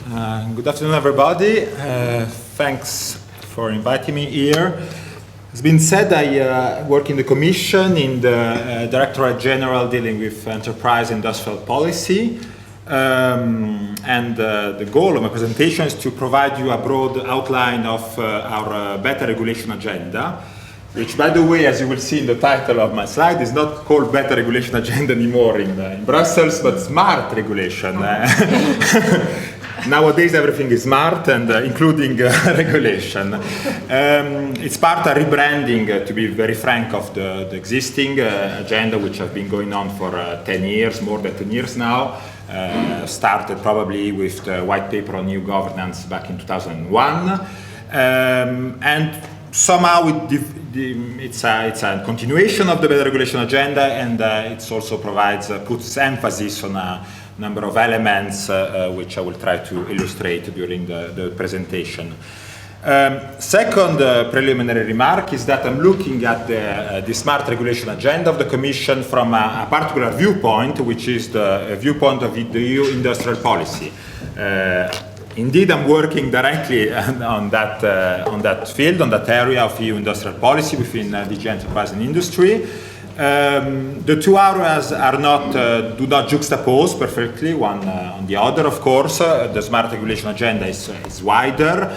Good afternoon, everybody. Thanks for inviting me here. It's been said I work in the Commission in the Directorate General dealing with enterprise industrial policy. The goal of my presentation is to provide you a broad outline of our better regulation agenda, which, by the way, as you will see in the title of my slide, is not called better regulation agenda anymore in Brussels, but smart regulation. Nowadays, everything is smart, and including regulation. It's part of rebranding, to be very frank, of the existing agenda, which has been going on for 10 years, more than 10 years now. Started probably with the white paper on new governance back in 2001. And somehow it's a continuation of the better regulation agenda, and it also puts emphasis on a number of elements which I will try to illustrate during the presentation. Second preliminary remark is that I'm looking at the smart regulation agenda of the Commission from a particular viewpoint, which is the viewpoint of the EU industrial policy. Indeed, I'm working directly on that field, on that area of EU industrial policy within DG Enterprise and Industry. The two areas do not juxtapose perfectly one on the other, of course. The smart regulation agenda is wider.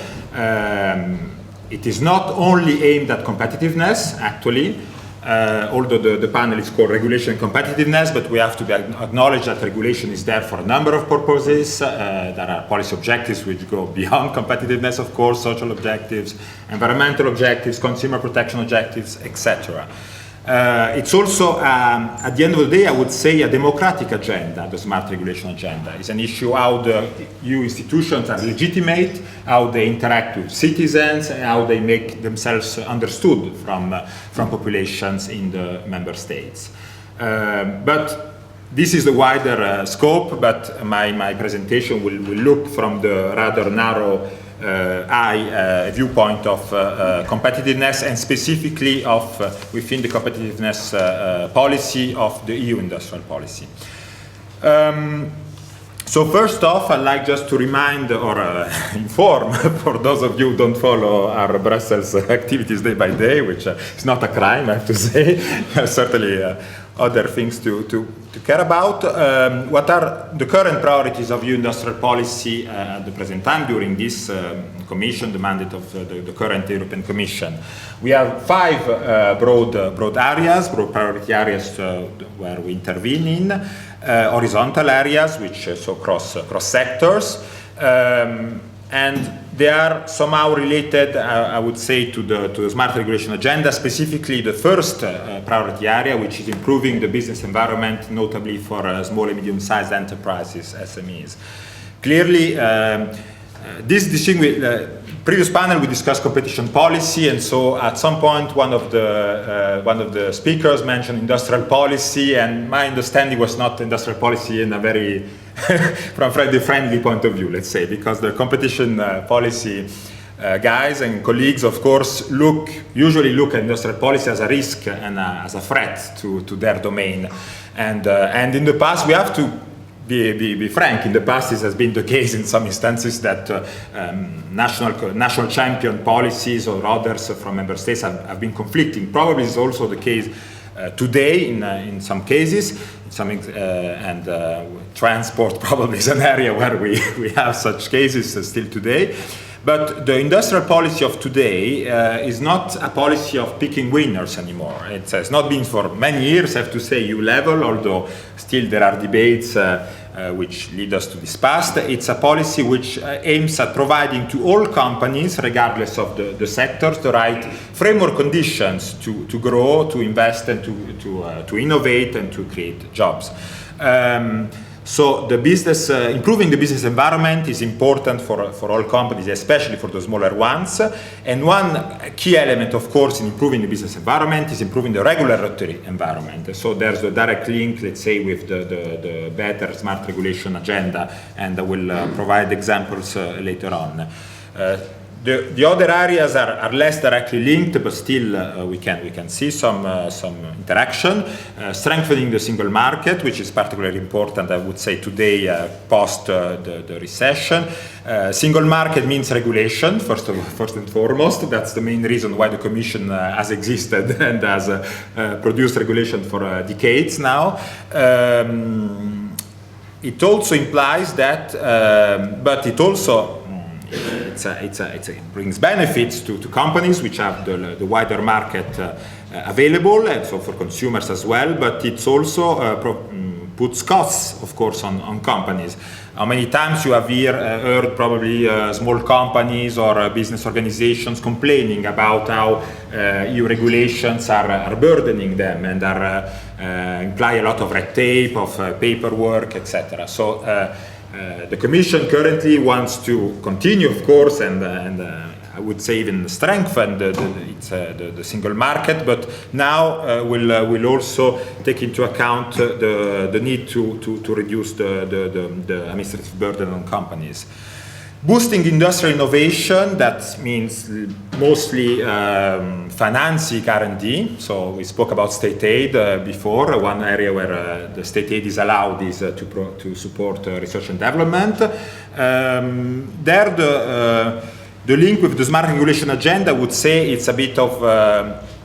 It is not only aimed at competitiveness, actually, although the panel is called Regulation and Competitiveness, but we have to acknowledge that regulation is there for a number of purposes. There are policy objectives which go beyond competitiveness, of course, social objectives, environmental objectives, consumer protection objectives, etc. It's also, at the end of the day, I would say a democratic agenda, the smart regulation agenda. It's an issue how the EU institutions are legitimate, how they interact with citizens, and how they make themselves understood from populations in the member states. But this is the wider scope, but my presentation will look from the rather narrow viewpoint of competitiveness, and specifically of within the competitiveness policy of the EU industrial policy. So first off, I'd like just to remind or inform, for those of you who don't follow our Brussels activities day by day, which is not a crime, I have to say, certainly other things to care about. What are the current priorities of EU industrial policy at the present time during this Commission, the mandate of the current European Commission? We have five broad priority areas where we intervene in. Horizontal areas, which so cross sectors, and they are somehow related, I would say, to the smart regulation agenda, specifically the first priority area, which is improving the business environment, notably for small and medium-sized enterprises, SMEs. Clearly, previous panel we discussed competition policy, and so at some point one of the speakers mentioned industrial policy, and my understanding was not industrial policy in a very from a friendly point of view, let's say, because the competition policy guys and colleagues, of course, usually look at industrial policy as a risk and as a threat to their domain, and in the past we have to be frank. In the past, this has been the case in some instances that national champion policies or others from member states have been conflicting. Probably is also the case today in some cases. Transport probably is an area where we have such cases still today. But the industrial policy of today is not a policy of picking winners anymore. It has not been for many years, I have to say, EU level, although still there are debates which lead us to this past. It's a policy which aims at providing to all companies, regardless of the sectors, the right framework conditions to grow, to invest, and to innovate and to create jobs. So improving the business environment is important for all companies, especially for the smaller ones. And one key element, of course, in improving the business environment is improving the regulatory environment. So there's a direct link, let's say, with the better smart regulation agenda, and I will provide examples later on. The other areas are less directly linked, but still we can see some interaction. Strengthening the single market, which is particularly important, I would say, today post the recession. Single market means regulation, first and foremost. That's the main reason why the Commission has existed and has produced regulation for decades now. It also implies that, but it also it brings benefits to companies which have the wider market available, and so for consumers as well, but it also puts costs, of course, on companies. How many times you have heard probably small companies or business organizations complaining about how EU regulations are burdening them and imply a lot of red tape, of paperwork, etc. So the Commission currently wants to continue, of course, and I would say even strengthen the single market, but now will also take into account the need to reduce the administrative burden on companies. Boosting industrial innovation, that means mostly financing R&D. So we spoke about state aid before. One area where the state aid is allowed is to support research and development. The link with the smart regulation agenda, I would say it's a bit of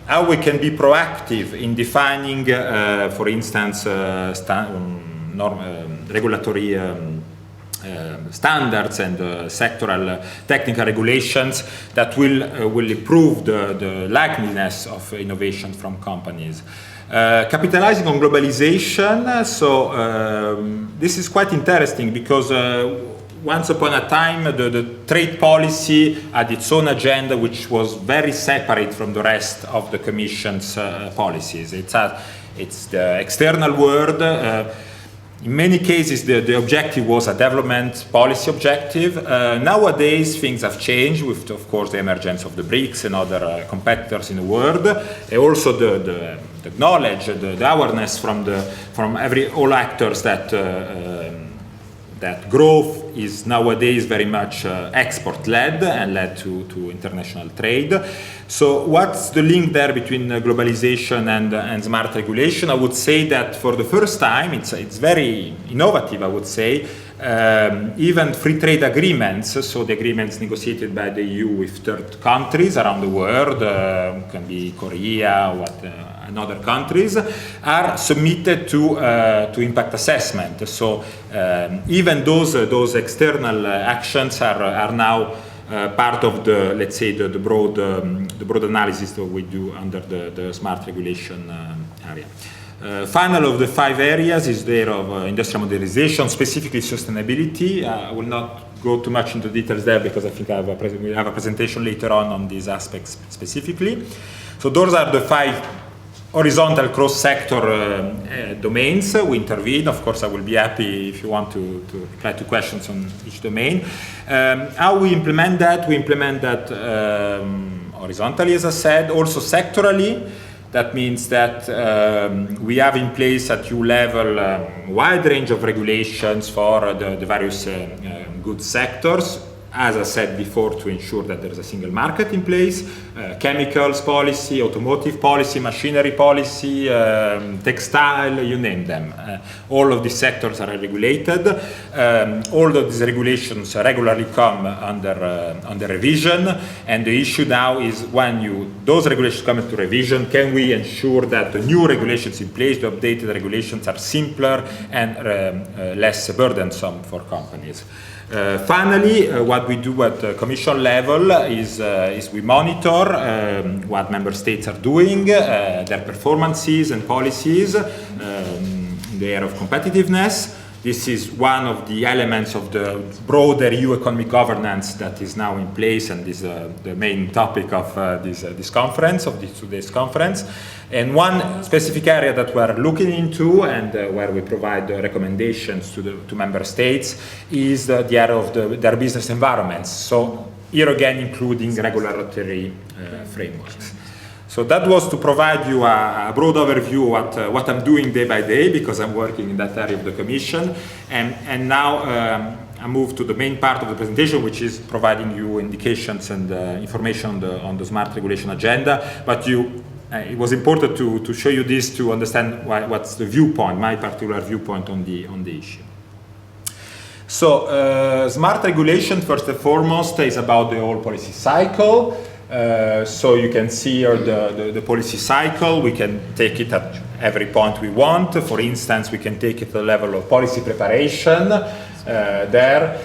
how we can be proactive in defining, for instance, regulatory standards and sectoral technical regulations that will improve the likeliness of innovation from companies. Capitalizing on globalization, so this is quite interesting because once upon a time the trade policy had its own agenda which was very separate from the rest of the Commission's policies. It's the external world. In many cases, the objective was a development policy objective. Nowadays, things have changed with, of course, the emergence of the BRICS and other competitors in the world, and also the knowledge, the awareness from all actors that growth is nowadays very much export-led and led to international trade. So what's the link there between globalization and smart regulation? I would say that for the first time, it's very innovative, I would say. Even free trade agreements, so the agreements negotiated by the EU with third countries around the world, can be Korea, and other countries, are submitted to impact assessment. So even those external actions are now part of the, let's say, the broad analysis that we do under the smart regulation area. Final of the 5 areas is there of industrial modernization, specifically sustainability. I will not go too much into details there because I think we'll have a presentation later on these aspects specifically. So those are the 5 horizontal cross-sector domains. We intervene. Of course, I will be happy if you want to reply to questions on each domain. How we implement that? We implement that horizontally, as I said, also sectorally. That means that we have in place at EU level a wide range of regulations for the various goods sectors, as I said before, to ensure that there is a single market in place, chemicals policy, automotive policy, machinery policy, textile, you name them. All of these sectors are regulated. All of these regulations regularly come under revision, and the issue now is when those regulations come into revision, can we ensure that the new regulations in place, the updated regulations, are simpler and less burdensome for companies. Finally, what we do at the Commission level is we monitor what member states are doing, their performances and policies in the area of competitiveness. This is one of the elements of the broader EU economic governance that is now in place, and is the main topic of this conference, of today's conference. And one specific area that we're looking into, and where we provide recommendations to member states, is the area of their business environments. So here again, including regulatory frameworks. So that was to provide you a broad overview of what I'm doing day by day, because I'm working in that area of the Commission. And now I move to the main part of the presentation, which is providing you indications and information on the smart regulation agenda. But it was important to show you this to understand what's the viewpoint, my particular viewpoint on the issue. So smart regulation, first and foremost, is about the whole policy cycle. So you can see here the policy cycle. We can take it at every point we want. For instance, we can take it to the level of policy preparation there.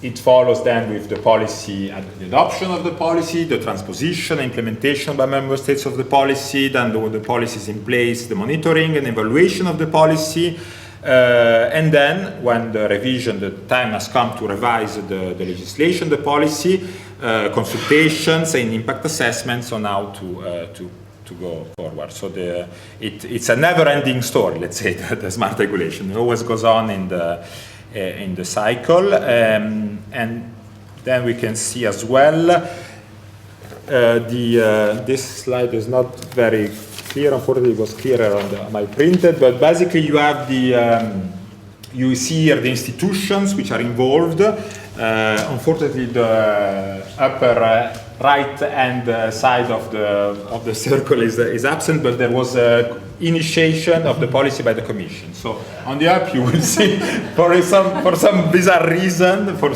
It follows then with the policy, the adoption of the policy, the transposition, implementation by member states of the policy, then the policy is in place, the monitoring and evaluation of the policy. And then, when the revision, the time has come to revise the legislation, the policy, consultations and impact assessments on how to go forward. So it's a never-ending story, let's say, the smart regulation. It always goes on in the cycle. And then we can see as well, this slide is not very clear. Unfortunately, it was clearer on my printed, but basically you have you see here the institutions which are involved. Unfortunately, the upper right hand side of the circle is absent, but there was initiation of the policy by the Commission. So on the up you will see for some bizarre reason, for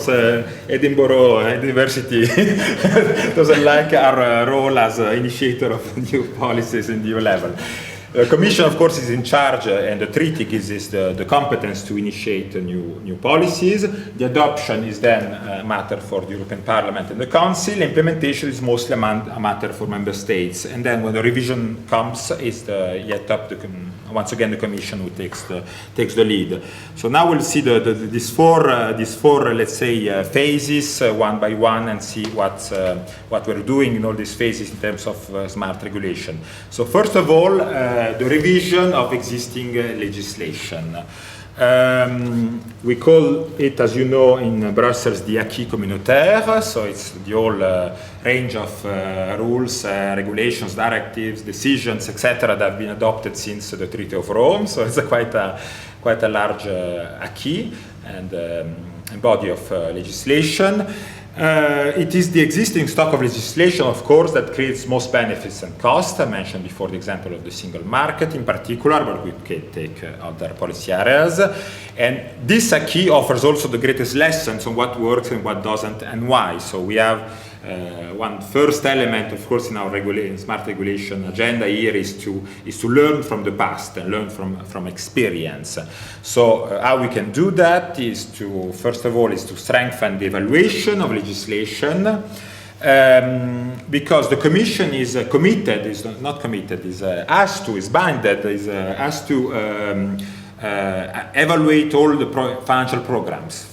Edinburgh University doesn't like our role as initiator of new policies in the EU level. The Commission, of course, is in charge, and the treaty gives the competence to initiate new policies. The adoption is then a matter for the European Parliament and the Council. Implementation is mostly a matter for member states. And then when the revision comes, it's yet up to once again the Commission who takes the lead. So now we'll see these four let's say phases one by one, and see what we're doing in all these phases in terms of smart regulation. So first of all, the revision of existing legislation. We call it, as you know, in Brussels, the acquis communautaire. So it's the whole range of rules, regulations, directives, decisions, etc., that have been adopted since the Treaty of Rome. So it's quite a large acquis and body of legislation. It is the existing stock of legislation, of course, that creates most benefits and costs. I mentioned before the example of the single market in particular, but we can take other policy areas. And this acquis offers also the greatest lessons on what works and what doesn't, and why. So we have one first element, of course, in our smart regulation agenda here is to learn from the past and learn from experience. So how we can do that is to, first of all, is to strengthen the evaluation of legislation, because the Commission is committed, is not committed, is asked to, is binded, is asked to evaluate all the financial programs.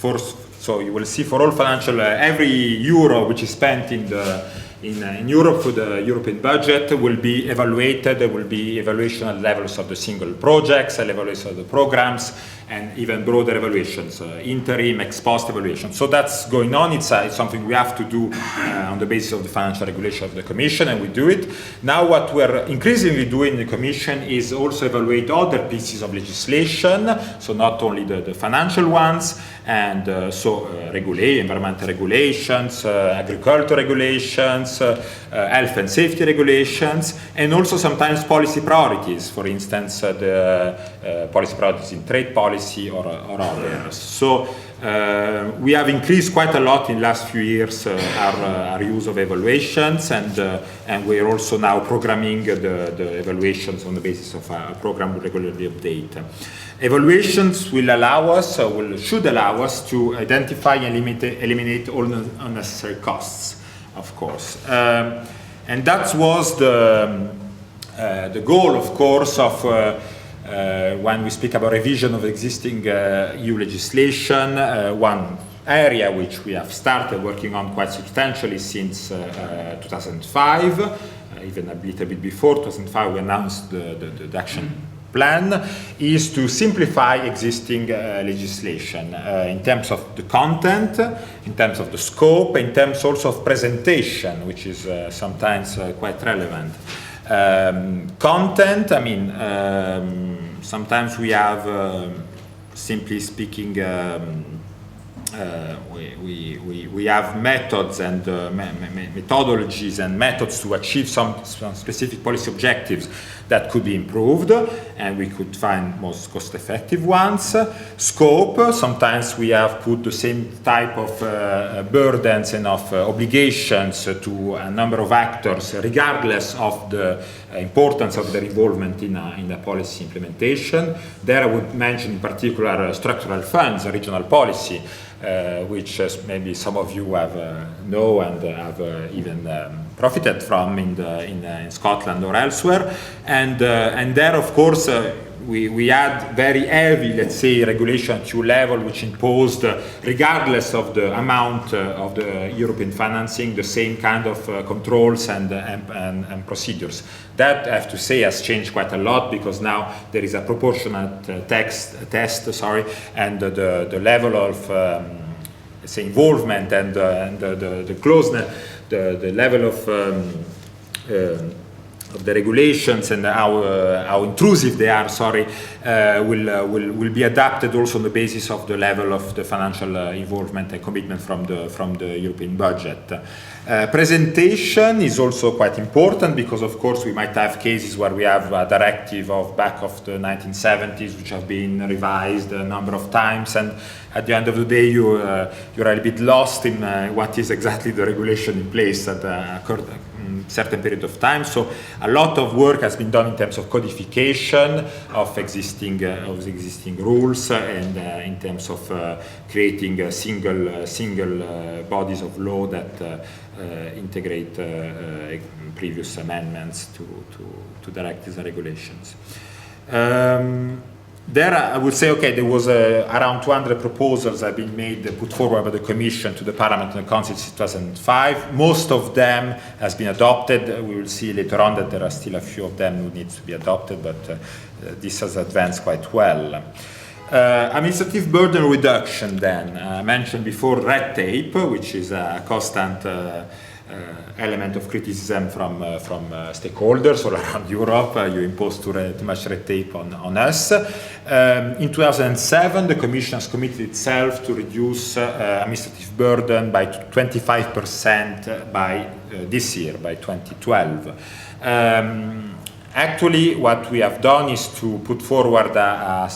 So you will see for all financial, every euro which is spent in Europe for the European budget will be evaluated. There will be evaluation at levels of the single projects, evaluation of the programs, and even broader evaluations, interim, ex post evaluation. So that's going on. It's something we have to do on the basis of the financial regulation of the Commission, and we do it. Now what we're increasingly doing in the Commission is also evaluate other pieces of legislation, so not only the financial ones, and environmental regulations, agriculture regulations, health and safety regulations, and also sometimes policy priorities, for instance, the policy priorities in trade policy or others. So we have increased quite a lot in the last few years our use of evaluations, and we are also now programming the evaluations on the basis of a program we regularly update. Evaluations will allow us, should allow us to identify and eliminate all unnecessary costs, of course. And that was the goal, of course, of when we speak about revision of existing EU legislation. One area which we have started working on quite substantially since 2005, even a little bit before 2005 we announced the action plan, is to simplify existing legislation in terms of the content, in terms of the scope, in terms also of presentation, which is sometimes quite relevant. Content, I mean, sometimes we have simply speaking, we have methods and methodologies and methods to achieve some specific policy objectives that could be improved, and we could find most cost-effective ones. Scope, sometimes we have put the same type of burdens and of obligations to a number of actors, regardless of the importance of their involvement in a policy implementation. There I would mention in particular structural funds, regional policy, which maybe some of you have know and have even profited from in Scotland or elsewhere, and there of course we had very heavy, let's say, regulation at EU level, which imposed, regardless of the amount of the European financing, the same kind of controls and procedures. That, I have to say, has changed quite a lot, because now there is a proportionate test, and the level of say involvement and the closeness, the level of the regulations and how intrusive they are, will be adapted also on the basis of the level of the financial involvement and commitment from the European budget. Presentation is also quite important, because of course we might have cases where we have a directive back of the 1970s which have been revised a number of times, and at the end of the day you're a little bit lost in what is exactly the regulation in place at a certain period of time. So a lot of work has been done in terms of codification of existing rules, and in terms of creating single bodies of law that integrate previous amendments to directives and regulations. There I would say, okay, there was around 200 proposals have been put forward by the Commission to the Parliament and the Council in 2005. Most of them has been adopted. We will see later on that there are still a few of them who need to be adopted, but this has advanced quite well. Administrative burden reduction then. I mentioned before red tape, which is a constant element of criticism from stakeholders all around Europe. You impose too much red tape on us. In 2007, the Commission has committed itself to reduce administrative burden by 25% by this year, by 2012. Actually, what we have done is to put forward a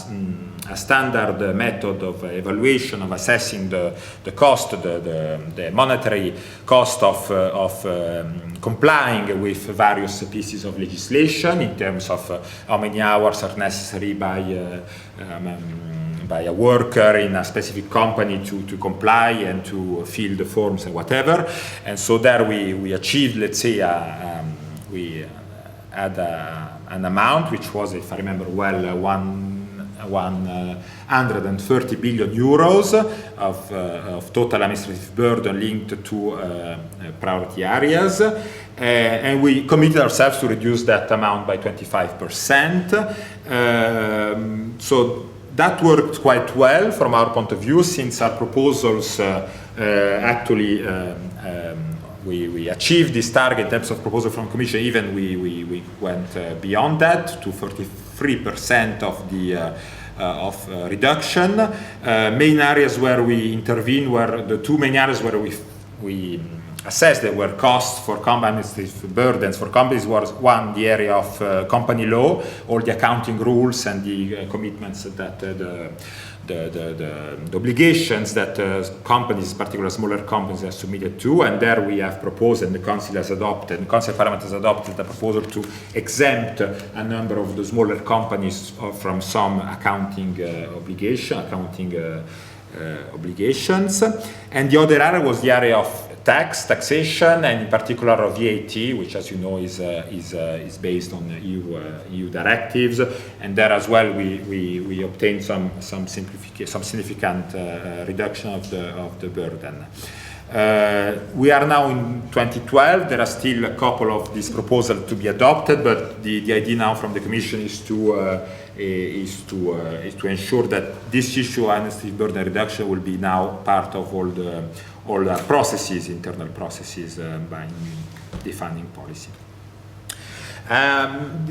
standard method of evaluation, of assessing the cost, the monetary cost of complying with various pieces of legislation, in terms of how many hours are necessary by a worker in a specific company to comply and to fill the forms and whatever. And so there we achieved, let's say, we had an amount which was, if I remember well, 130 billion euros of total administrative burden linked to priority areas, and we committed ourselves to reduce that amount by 25%. So that worked quite well from our point of view, since our proposals actually we achieved this target in terms of proposal from Commission. Even we went beyond that to 43% of the reduction. Main areas where we intervened were the two main areas where we assessed there were costs for companies, burdens for companies. Was one, the area of company law, all the accounting rules and the commitments that the obligations that companies, particularly smaller companies, are submitted to, and there we have proposed, and the Council has adopted, the Council Parliament has adopted the proposal to exempt a number of the smaller companies from some accounting obligations. And the other area was the area of taxation, and in particular of VAT, which, as you know, is based on EU directives. And there as well, we obtained some significant reduction of the burden. We are now in 2012. There are still a couple of these proposals to be adopted, but the idea now from the Commission is to ensure that this issue, administrative burden reduction, will be now part of all the processes, internal processes, by defining policy.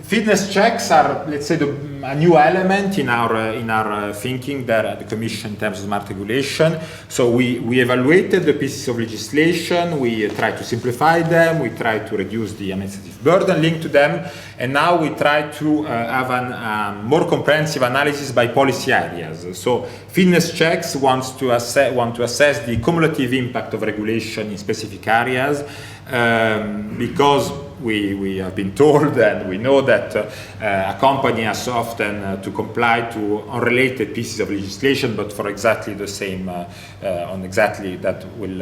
Fitness checks are, let's say, a new element in our thinking there at the Commission in terms of smart regulation. So we evaluated the pieces of legislation, we try to simplify them, we try to reduce the administrative burden linked to them, and now we try to have a more comprehensive analysis by policy areas. So fitness checks want to assess the cumulative impact of regulation in specific areas, because we have been told and we know that a company has often to comply to unrelated pieces of legislation, but for exactly the same, on exactly that will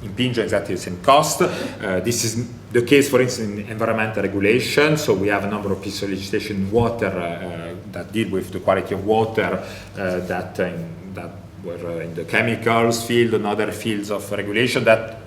impinge on exactly the same cost. This is the case, for instance, in environmental regulation. So we have a number of pieces of legislation in water that deal with the quality of water that were in the chemicals field and other fields of regulation that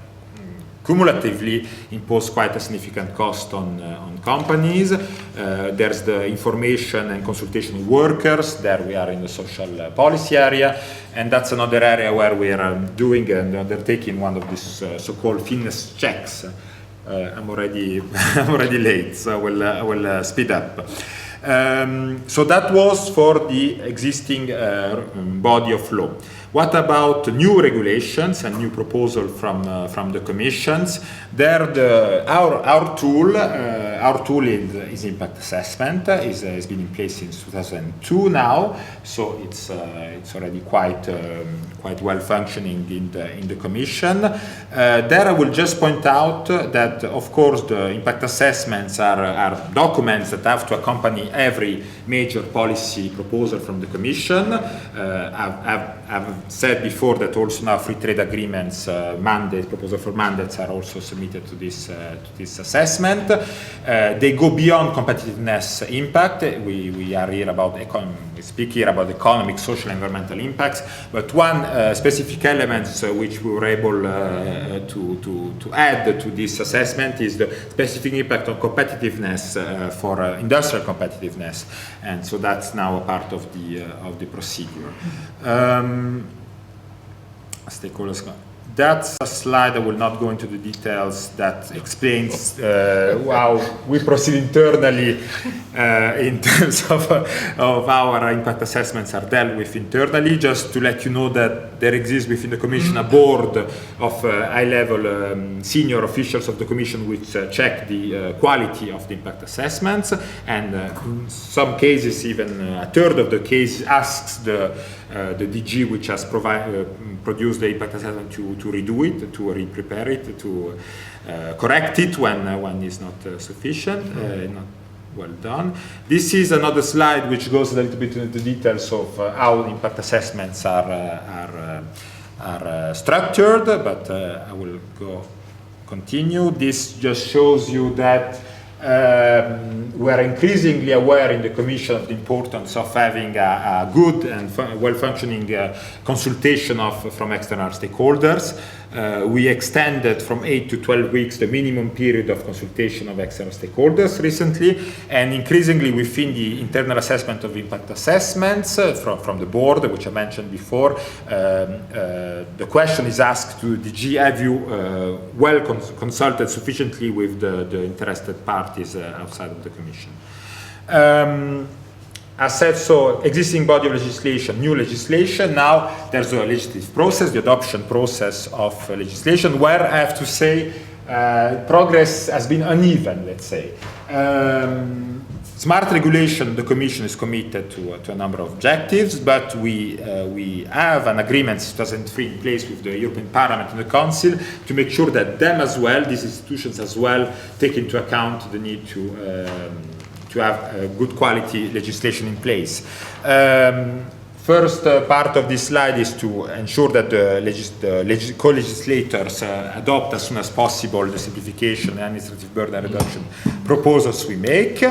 cumulatively impose quite a significant cost on companies. There's the information and consultation with workers. There we are in the social policy area, and that's another area where we are doing and undertaking one of these so-called fitness checks. I'm already late, so I will speed up. So that was for the existing body of law. What about new regulations and new proposal from the commissions? There, our tool is impact assessment. Has been in place since 2002 now, so it's already quite well functioning in the commission. There, I will just point out that, of course, the impact assessments are documents that have to accompany every major policy proposal from the commission. I've said before that also now free trade agreements, proposal for mandates are also submitted to this assessment. They go beyond competitiveness impact. We are here about we speak here about economic, social, environmental impacts. But one specific element which we were able to add to this assessment is the specific impact on competitiveness for industrial competitiveness, and so that's now a part of the procedure. Stakeholders. That's a slide. I will not go into the details. That explains how we proceed internally in terms of how our impact assessments are dealt with internally. Just to let you know that there exists within the Commission a board of high-level senior officials of the Commission which check the quality of the impact assessments, and in some cases even a third of the cases asks the DG which has produced the impact assessment to redo it, to re-prepare it, to correct it when it's not sufficient, not well done. This is another slide which goes a little bit into the details of how impact assessments are structured, but I will continue. This just shows you that we are increasingly aware in the Commission of the importance of having a good and well-functioning consultation from external stakeholders. We extended from 8 to 12 weeks the minimum period of consultation of external stakeholders recently, and increasingly within the internal assessment of impact assessments from the board, which I mentioned before, the question is asked to DG, have you consulted sufficiently with the interested parties outside of the Commission? As said, so existing body of legislation, new legislation. Now there's a legislative process, the adoption process of legislation, where I have to say progress has been uneven, let's say. Smart regulation, the Commission is committed to a number of objectives, but we have an agreement since 2003 in place with the European Parliament and the Council to make sure that them as well, these institutions as well, take into account the need to have good quality legislation in place. First part of this slide is to ensure that the co-legislators adopt as soon as possible the simplification and administrative burden reduction proposals we make.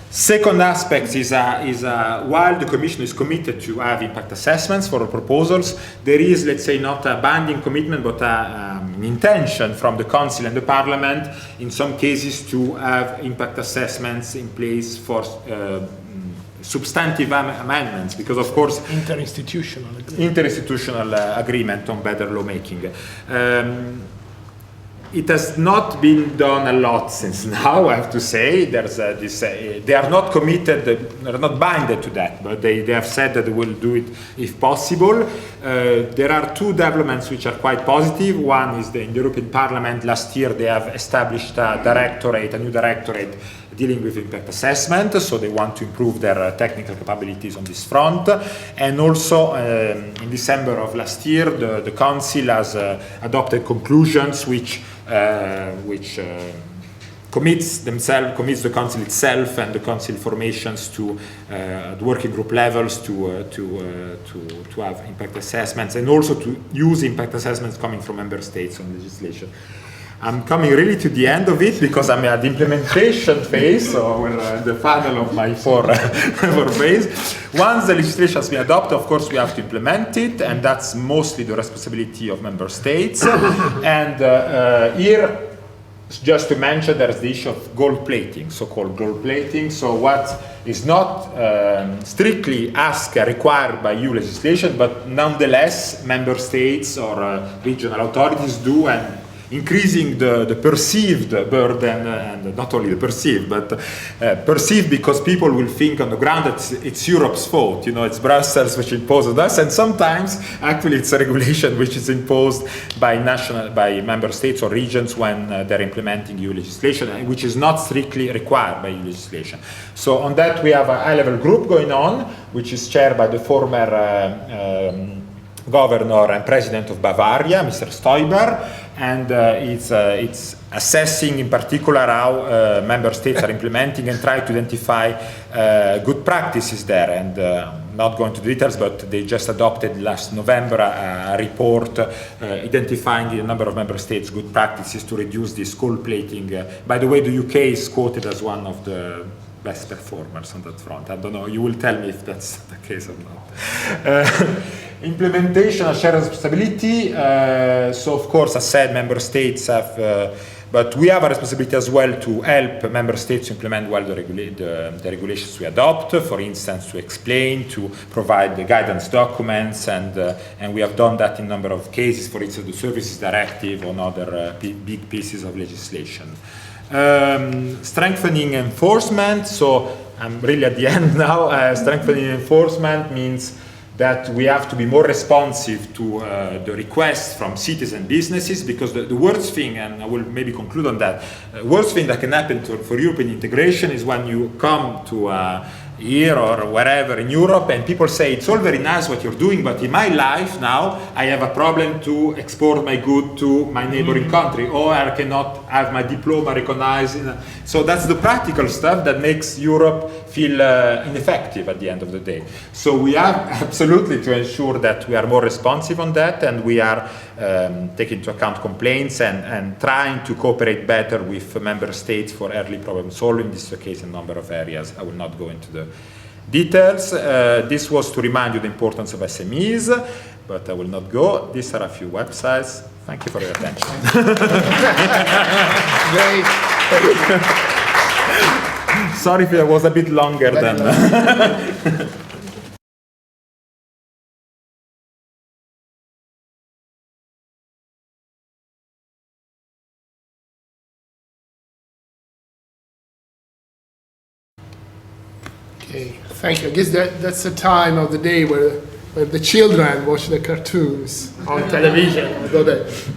Second aspect is while the Commission is committed to have impact assessments for proposals, there is, let's say, not a binding commitment, but an intention from the Council and the Parliament, in some cases, to have impact assessments in place for substantive amendments, because, of course, interinstitutional agreement on better lawmaking. it has not been done a lot since now, I have to say. There's they are not committed, they are not binded to that, but they have said that they will do it if possible. There are two developments which are quite positive. One is in the European Parliament last year they have established a new directorate dealing with impact assessment, so they want to improve their technical capabilities on this front. And also in December of last year the Council has adopted conclusions which commits the Council itself and the Council formations to the working group levels to have impact assessments, and also to use impact assessments coming from member states on legislation. I'm coming really to the end of it because I'm at the implementation phase, so we're the final of my four phase. Once the legislation has been adopted, of course, we have to implement it, and that's mostly the responsibility of member states. And here, just to mention, there's the issue of gold plating, so-called gold plating. So what is not strictly required by EU legislation, but nonetheless, member states or regional authorities do, and increasing the perceived burden, and not only the perceived, but perceived because people will think on the ground that it's Europe's fault, it's Brussels which imposes us, and sometimes actually it's a regulation which is imposed by member states or regions when they're implementing EU legislation, which is not strictly required by EU legislation. So on that we have a high-level group going on, which is chaired by the former Governor and President of Bavaria, Mr. Stoiber, and it's assessing in particular how member states are implementing and try to identify good practices there. And not going to the details, but they just adopted last November a report identifying in a number of member states good practices to reduce this gold plating. By the way, the UK is quoted as one of the best performers on that front. I don't know, you will tell me if that's the case or not. Implementation and shared responsibility. So of course, as said, member states have, but we have a responsibility as well to help member states to implement well the regulations we adopt. For instance, to explain, to provide the guidance documents, and we have done that in a number of cases. For instance, the Services Directive on other big pieces of legislation. Strengthening enforcement. So I'm really at the end now. Strengthening enforcement means that we have to be more responsive to the requests from cities and businesses, because the worst thing, and I will maybe conclude on that, worst thing that can happen for European integration is when you come to here or wherever in Europe and people say it's all very nice what you're doing, but in my life now I have a problem to export my good to my neighboring country, or I cannot have my diploma recognized. So that's the practical stuff that makes Europe feel ineffective at the end of the day. So we have absolutely to ensure that we are more responsive on that, and we are taking into account complaints and trying to cooperate better with member states for early problem solving. This is the case in a number of areas. I will not go into the details. This was to remind you the importance of SMEs, but I will not go. These are a few websites. Thank you for your attention. Sorry if it was a bit longer than... Okay, thank you. I guess that's the time of the day where the children watch the cartoons on television, although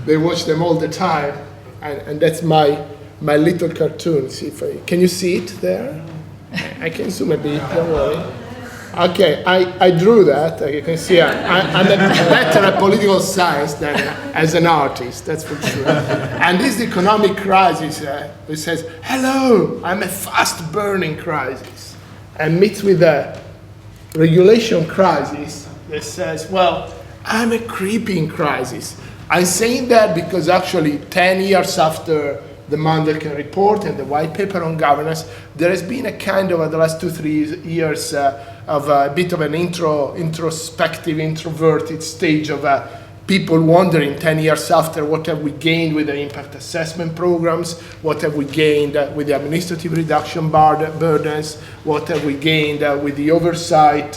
they watch them all the time, and that's my little cartoons. Can you see it there? I can zoom a bit, don't worry. Okay, I drew that. You can see I'm better at political science than as an artist, that's for sure. And this is the economic crisis, which says, hello, I'm a fast-burning crisis. And meets with a regulation crisis that says, well, I'm a creeping crisis. I'm saying that because actually 10 years after the Monnet report and the white paper on governance, there has been a kind of, the last 2-3 years, of a bit of an introspective, introverted stage of people wondering 10 years after, what have we gained with the impact assessment programs? What have we gained with the administrative reduction burdens? What have we gained with the oversight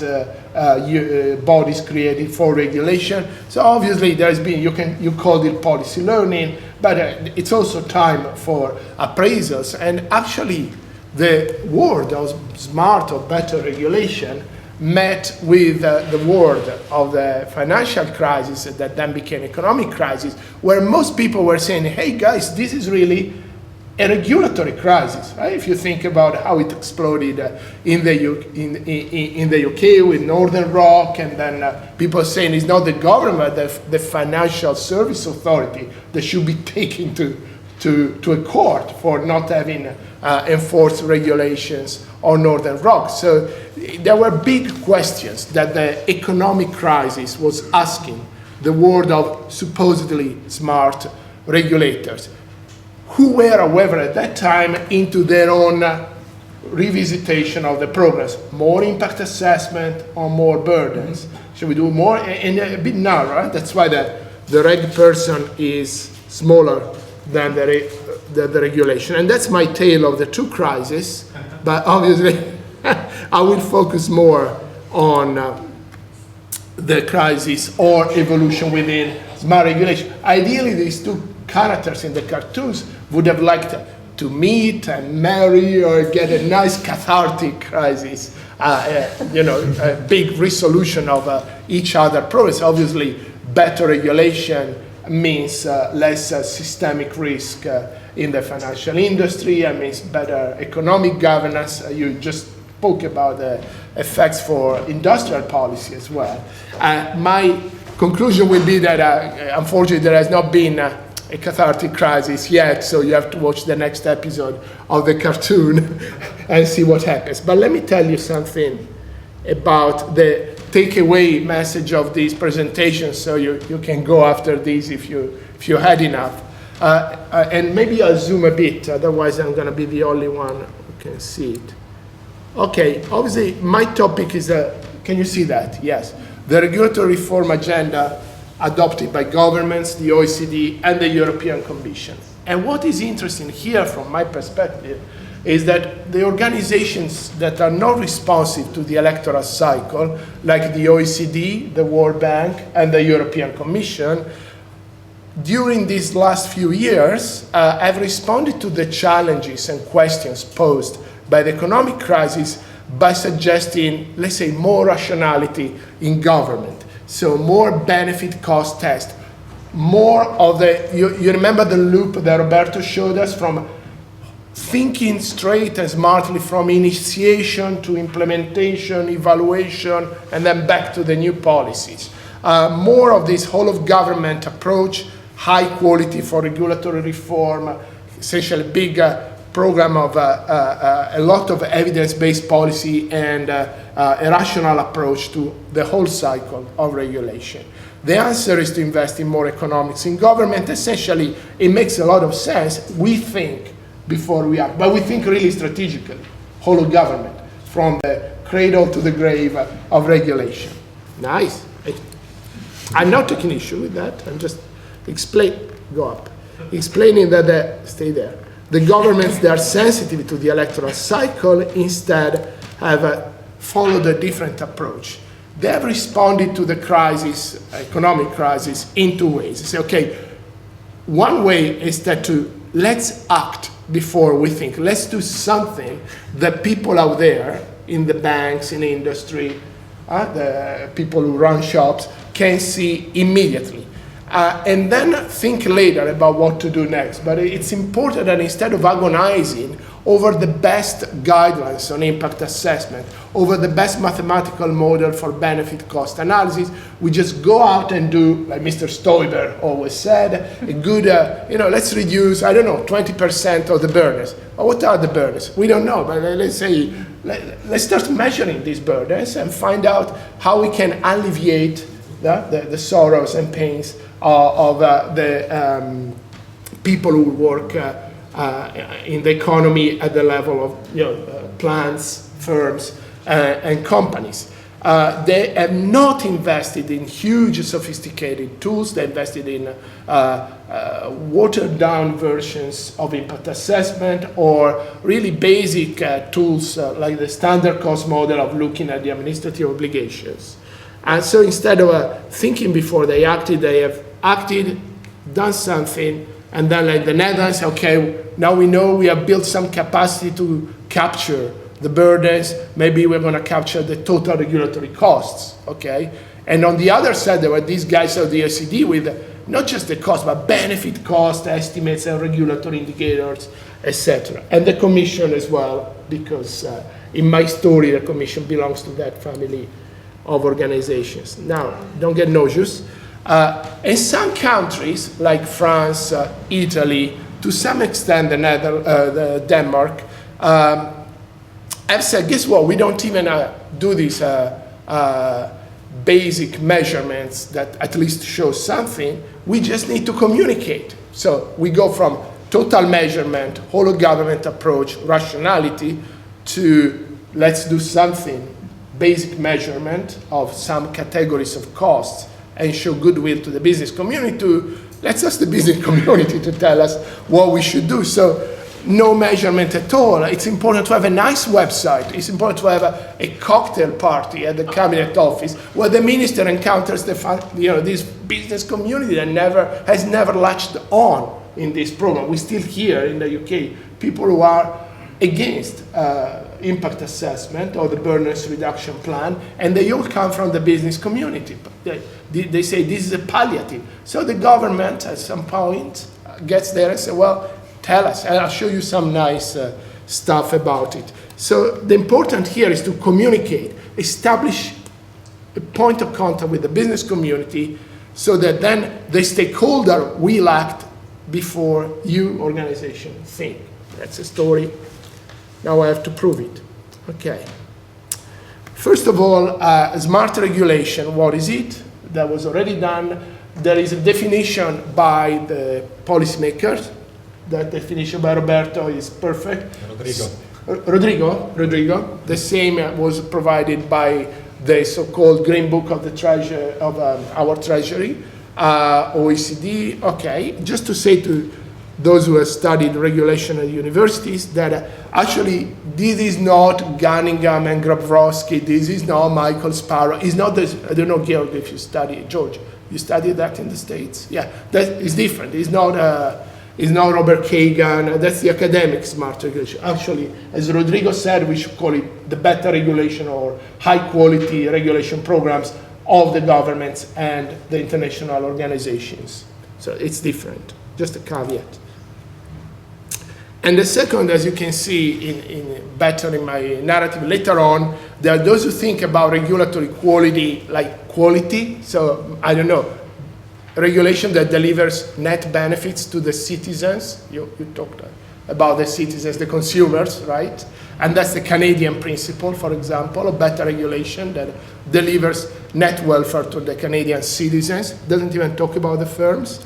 bodies created for regulation? So obviously there's been, you called it policy learning, But it's also time for appraisals. And actually, the word of smart or better regulation met with the word of the financial crisis that then became economic crisis, where most people were saying, hey guys, this is really a regulatory crisis, right? If you think about how it exploded in the UK with Northern Rock, and then people saying it's not the government, the Financial Service Authority that should be taken to a court for not having enforced regulations on Northern Rock. So there were big questions that the economic crisis was asking the world of supposedly smart regulators, who were, however, at that time into their own revisitation of the progress. More impact assessment on more burdens. Should we do more? And a bit narrower. That's why the reg person is smaller than the regulation. And that's my tale of the two crises. But obviously, I will focus more on the crisis or evolution within smart regulation. Ideally, these two characters in the cartoons would have liked to meet and marry or get a nice cathartic crisis, a big resolution of each other problems. Obviously, better regulation means less systemic risk in the financial industry, and means better economic governance. You just spoke about the effects for industrial policy as well. My conclusion will be that unfortunately there has not been a cathartic crisis yet, so you have to watch the next episode of the cartoon and see what happens. But let me tell you something about the takeaway message of these presentations, so you can go after these if you had enough. And maybe I'll zoom a bit, otherwise I'm going to be the only one who can see it. Okay, obviously my topic is, can you see that? Yes. The regulatory reform agenda adopted by governments, the OECD, and the European Commission. And what is interesting here from my perspective is that the organizations that are not responsive to the electoral cycle, like the OECD, the World Bank, and the European Commission, during these last few years have responded to the challenges and questions posed by the economic crisis by suggesting, let's say, more rationality in government. So more benefit cost test, more of the, you remember the loop that Roberto showed us from thinking straight and smartly from initiation to implementation, evaluation, and then back to the new policies. More of this whole of government approach, high quality for regulatory reform, essentially big program of a lot of evidence-based policy and a rational approach to the whole cycle of regulation. The answer is to invest in more economics in government. Essentially, it makes a lot of sense. We think before we act, but we think really strategically, whole of government, from the cradle to the grave of regulation. Nice. I'm not taking issue with that. I'm just explaining that stay there. The governments that are sensitive to the electoral cycle instead have followed a different approach. They have responded to the crisis, economic crisis, in two ways. They say, okay, one way is that let's act before we think. Let's do something that people out there in the banks, in the industry, the people who run shops can see immediately. And then think later about what to do next. But it's important that instead of agonizing over the best guidelines on impact assessment, over the best mathematical model for benefit cost analysis, we just go out and do, like Mr. Stoiber always said, a good, let's reduce, 20% of the burdens. Well, what are the burdens? We don't know, but let's say, let's start measuring these burdens and find out how we can alleviate the sorrows and pains of the people who work in the economy at the level of plants, firms, and companies. They have not invested in huge sophisticated tools. They invested in watered down versions of impact assessment or really basic tools like the standard cost model of looking at the administrative obligations. And so instead of thinking before they have acted, done something, And then like the Netherlands, okay, now we know we have built some capacity to capture the burdens. Maybe we're going to capture the total regulatory costs, okay? And on the other side, there were these guys of the OECD with not just the cost, but benefit cost estimates and regulatory indicators, etc. And the Commission as well, because in my story, the Commission belongs to that family of organizations. Now, don't get nauseous. In some countries, like France, Italy, to some extent the Denmark, have said, guess what, we don't even do these basic measurements that at least show something, we just need to communicate. So we go from total measurement, whole of government approach, rationality, to let's do something, basic measurement of some categories of costs and show goodwill to the business community, to let's ask the business community to tell us what we should do. So no measurement at all. It's important to have a nice website. It's important to have a cocktail party at the cabinet office where the minister encounters this business community that has never latched on in this program. We still hear in the UK people who are against impact assessment or the burdens reduction plan, and they all come from the business community. They say this is a palliative. So the government at some point gets there and says, well, tell us, and I'll show you some nice stuff about it. So the important here is to communicate, establish a point of contact with the business community so that then the stakeholder will act before you, organization, think. That's a story. Now I have to prove it. Okay. First of all, smart regulation, what is it? That was already done. There is a definition by the policymakers. That definition by Roberto is perfect. Rodrigo. The same was provided by the so-called Green Book of the Treasury of our Treasury, OECD. Okay, just to say to those who have studied regulation at universities that actually this is not Gunningham and Grabowski. This is not Michael Sparrow. It's not this. I don't know, Georg, if you study George. You studied that in the States? Yeah, that is different. It's not Robert Kagan, that's the academic smart regulation. Actually, as Rodrigo said, we should call it the better regulation or high quality regulation programs of the governments and the international organizations. So it's different, just a caveat. And the second, as you can see better in my narrative later on, there are those who think about regulatory quality like quality. So I don't know, regulation that delivers net benefits to the citizens. You talked about the citizens, the consumers, right? And that's the Canadian principle, for example, of better regulation that delivers net welfare to the Canadian citizens. Doesn't even talk about the firms.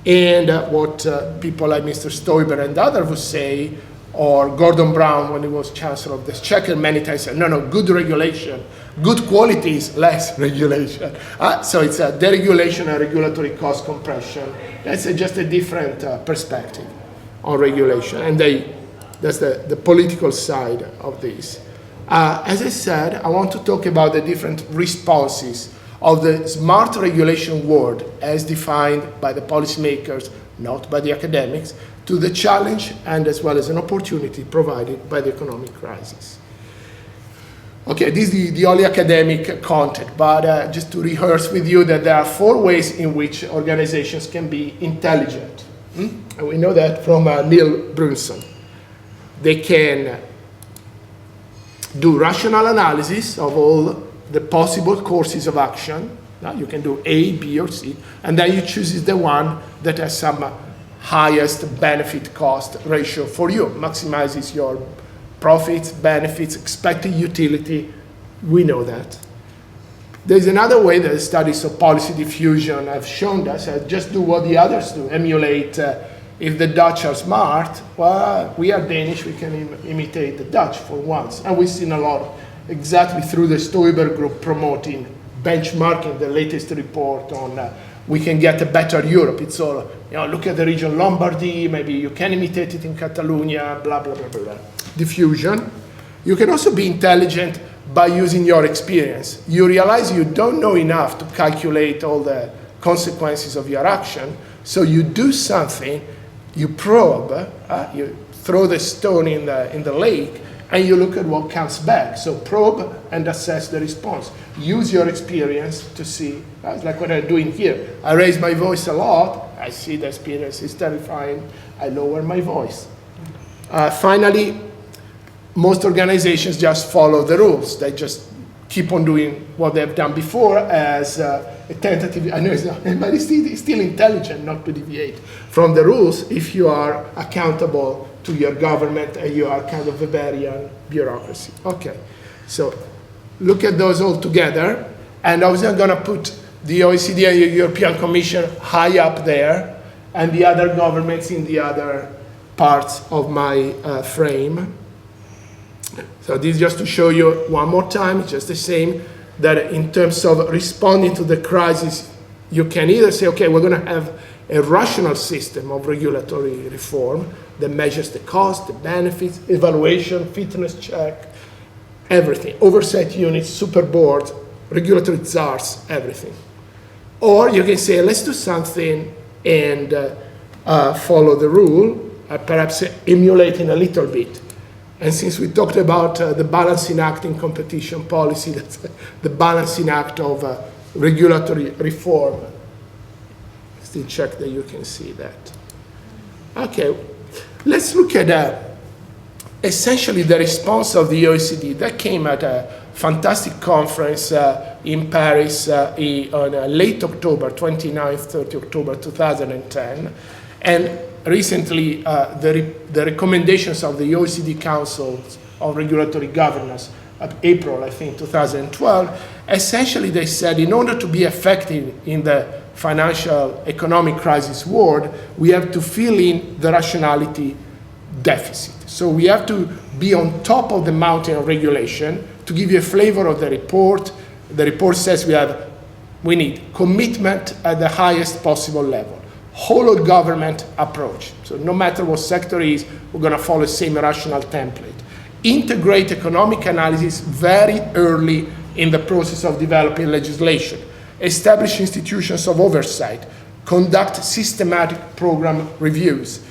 And what people like Mr. Stoiber and others would say, or Gordon Brown when he was Chancellor of the Exchequer many times said, no, good regulation. Good quality is less regulation. So it's a deregulation and regulatory cost compression. That's just a different perspective on regulation. And that's the political side of this. As I said, I want to talk about the different responses of the smart regulation world as defined by the policymakers, not by the academics, to the challenge and as well as an opportunity provided by the economic crisis. Okay, this is the only academic content, but just to rehearse with you that there are 4 ways in which organizations can be intelligent. And we know that from Neil Brunson. They can do rational analysis of all the possible courses of action. Now you can do A, B, or C, and then you choose the one that has some highest benefit cost ratio for you, maximizes your profits, benefits, expected utility. We know that. There's another way that the studies of policy diffusion have shown us, just do what the others do, emulate. If the Dutch are smart, well, we are Danish, we can imitate the Dutch for once. And we've seen a lot, exactly through the Stoiber group promoting, benchmarking the latest report on we can get a better Europe. It's all, look at the region Lombardy, maybe you can imitate it in Catalonia, blah, blah, blah, blah, blah. Diffusion. You can also be intelligent by using your experience. You realize you don't know enough to calculate all the consequences of your action, so you do something you probe, you throw the stone in the lake, and you look at what comes back. So probe and assess the response. Use your experience to see, that's like what I'm doing here. I raise my voice a lot, I see the experience is terrifying, I lower my voice. Finally, most organizations just follow the rules. They just keep on doing what they've done before as a tentative. I know it's not, but it's still intelligent not to deviate from the rules if you are accountable to your government and you are kind of a Bavarian bureaucracy. Okay, so look at those all together, and I was going to put the OECD and the European Commission high up there, and the other governments in the other parts of my frame. So this is just to show you one more time, it's just the same, that in terms of responding to the crisis, you can either say, okay, we're going to have a rational system of regulatory reform that measures the cost, the benefits, evaluation, fitness check, everything, oversight units, super boards, regulatory czars, everything. Or you can say, let's do something and follow the rule, perhaps emulating a little bit. And since we talked about the balancing act in competition policy, that's the balancing act of regulatory reform. Still check that you can see that. Okay, let's look at essentially the response of the OECD. That came at a fantastic conference in Paris on late October, 29th, 30 October 2010. And recently, the recommendations of the OECD Council on Regulatory Governance of April, I think, 2012, essentially they said in order to be effective in the financial economic crisis world, we have to fill in the rationality deficit. So we have to be on top of the mountain of regulation. To give you a flavor of the report says we need commitment at the highest possible level, whole of government approach. So no matter what sector is, we're going to follow the same rational template. Integrate economic analysis very early in the process of developing legislation. Establish institutions of oversight. Conduct systematic program reviews.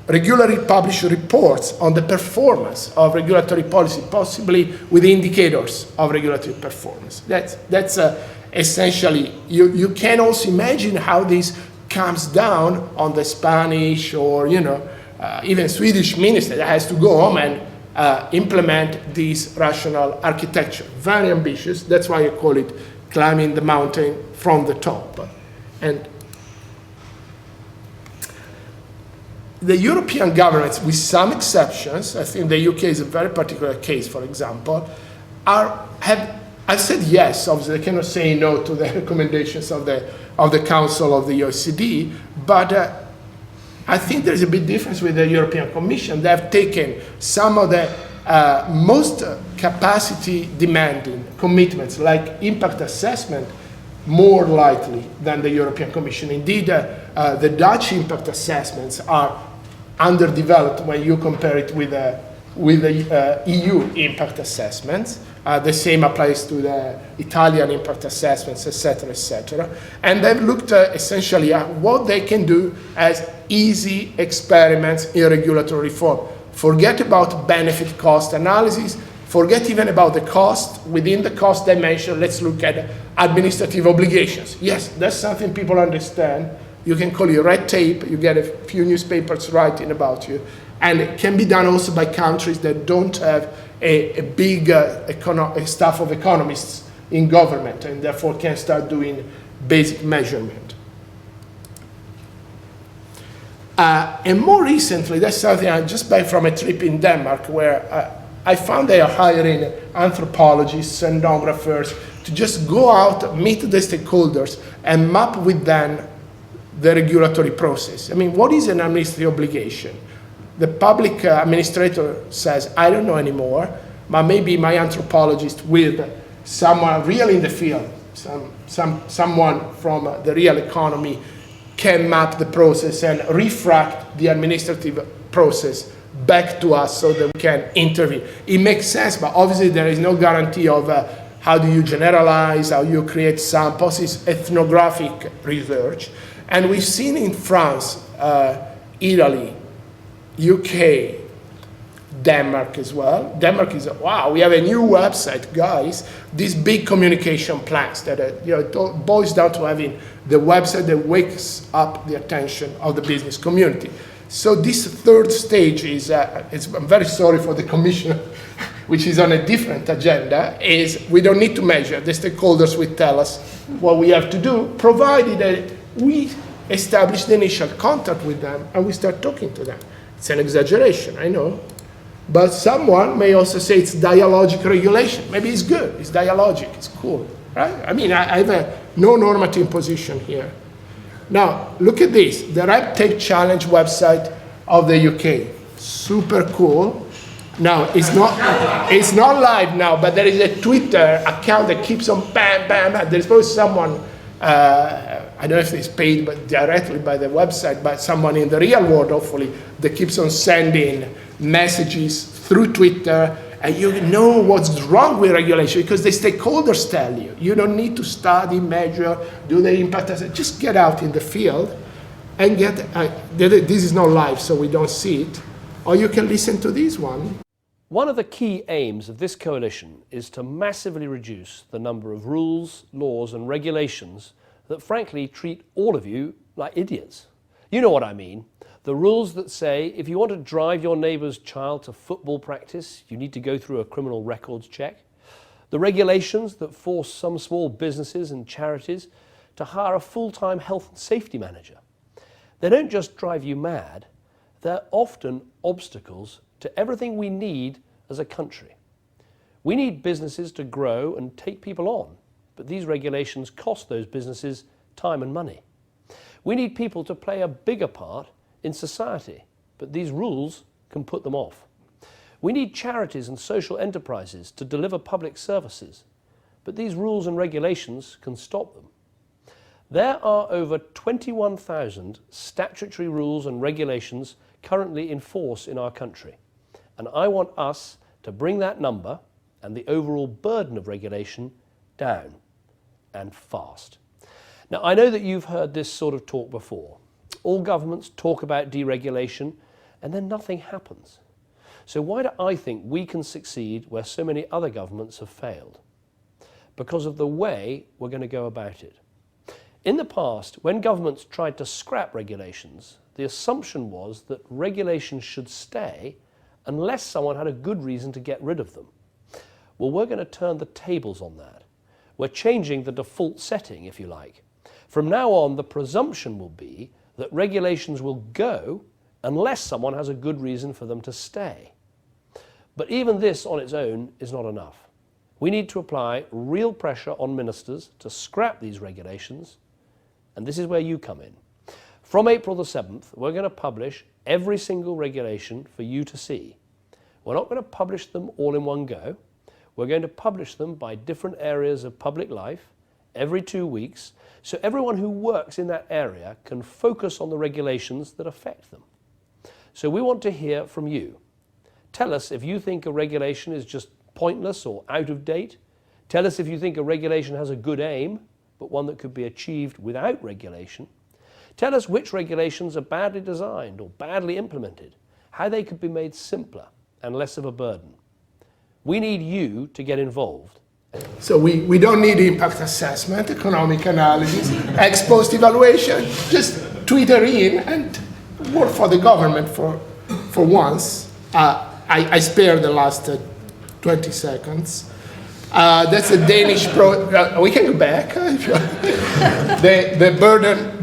Regularly publish reports on the performance of regulatory policy, possibly with indicators of regulatory performance. That's essentially, you can also imagine how this comes down on the Spanish or even Swedish minister that has to go home and implement this rational architecture. Very ambitious. That's why I call it climbing the mountain from the top. And the European governments, with some exceptions, I think the UK is a very particular case, for example, I've said yes. Obviously, they cannot say no to the recommendations of the Council of the OECD, but I think there's a big difference with the European Commission. They have taken some of the most capacity-demanding commitments, like impact assessment, more lightly than the European Commission. Indeed, the Dutch impact assessments are underdeveloped when you compare it with the EU impact assessments. The same applies to the Italian impact assessments, etc., etc. And they've looked essentially at what they can do as easy experiments in regulatory reform. Forget about benefit cost analysis, forget even about the cost. Within the cost dimension, let's look at administrative obligations. Yes, that's something people understand. You can call it red tape, you get a few newspapers writing about you. And it can be done also by countries that don't have a big staff of economists in government and therefore can start doing basic measurement. And more recently, that's something I just back from a trip in Denmark where I found they are hiring anthropologists and etnographers to just go out, meet the stakeholders, and map with them the regulatory process. I mean, what is an administrative obligation? The public administrator says, I don't know anymore, but maybe my anthropologist with someone real in the field, someone from the real economy can map the process and refract the administrative process back to us so that we can intervene. It makes sense, but obviously there is no guarantee of how do you generalize, how you create samples. It's ethnographic research. And we've seen in France, Italy, UK, Denmark as well. Denmark is, wow, we have a new website, guys. These big communication plans that it boils down to having the website that wakes up the attention of the business community. So this third stage is, I'm very sorry for the commissioner, which is on a different agenda, is we don't need to measure. The stakeholders will tell us what we have to do, provided that we establish the initial contact with them and we start talking to them. It's an exaggeration, I know. But someone may also say it's dialogic regulation. Maybe it's good, it's dialogic, it's cool, right? I mean, I have a no normative position here. Now, look at this, the Red Tape Challenge website of the UK. Super cool. Now, it's not live now, but there is a Twitter account that keeps on bam, bam, bam. There's probably someone, I don't know if it's paid but directly by the website, but someone in the real world, hopefully, that keeps on sending messages through Twitter, and you know what's wrong with regulation because the stakeholders tell you. You don't need to study, measure, do the impact assessment. Just get out in the field and get, this is not live, so we don't see it, or you can listen to this one. One of the key aims of this coalition is to massively reduce the number of rules, laws and regulations that frankly treat all of you like idiots. You know what I mean. The rules that say if you want to drive your neighbour's child to football practice, you need to go through a criminal records check. The regulations that force some small businesses and charities to hire a full-time health and safety manager. They don't just drive you mad, they're often obstacles to everything we need as a country. We need businesses to grow and take people on, but these regulations cost those businesses time and money. We need people to play a bigger part in society, but these rules can put them off. We need charities and social enterprises to deliver public services, but these rules and regulations can stop them. There are over 21,000 statutory rules and regulations currently in force in our country, and I want us to bring that number and the overall burden of regulation down, and fast. Now, I know that you've heard this sort of talk before. All governments talk about deregulation and then nothing happens. So why do I think we can succeed where so many other governments have failed? Because of the way we're going to go about it. In the past, when governments tried to scrap regulations, the assumption was that regulations should stay unless someone had a good reason to get rid of them. Well, we're going to turn the tables on that. We're changing the default setting, if you like. From now on, the presumption will be that regulations will go unless someone has a good reason for them to stay. But even this on its own is not enough. We need to apply real pressure on ministers to scrap these regulations, and this is where you come in. From April the 7th, we're going to publish every single regulation for you to see. We're not going to publish them all in one go. We're going to publish them by different areas of public life every 2 weeks, so everyone who works in that area can focus on the regulations that affect them. So we want to hear from you. Tell us if you think a regulation is just pointless or out of date. Tell us if you think a regulation has a good aim, but one that could be achieved without regulation. Tell us which regulations are badly designed or badly implemented, how they could be made simpler and less of a burden. We need you to get involved. So we don't need impact assessment, economic analysis, ex post evaluation, just Twitter in and work for the government for once. I spare the last 20 seconds. That's a Danish we can go back. The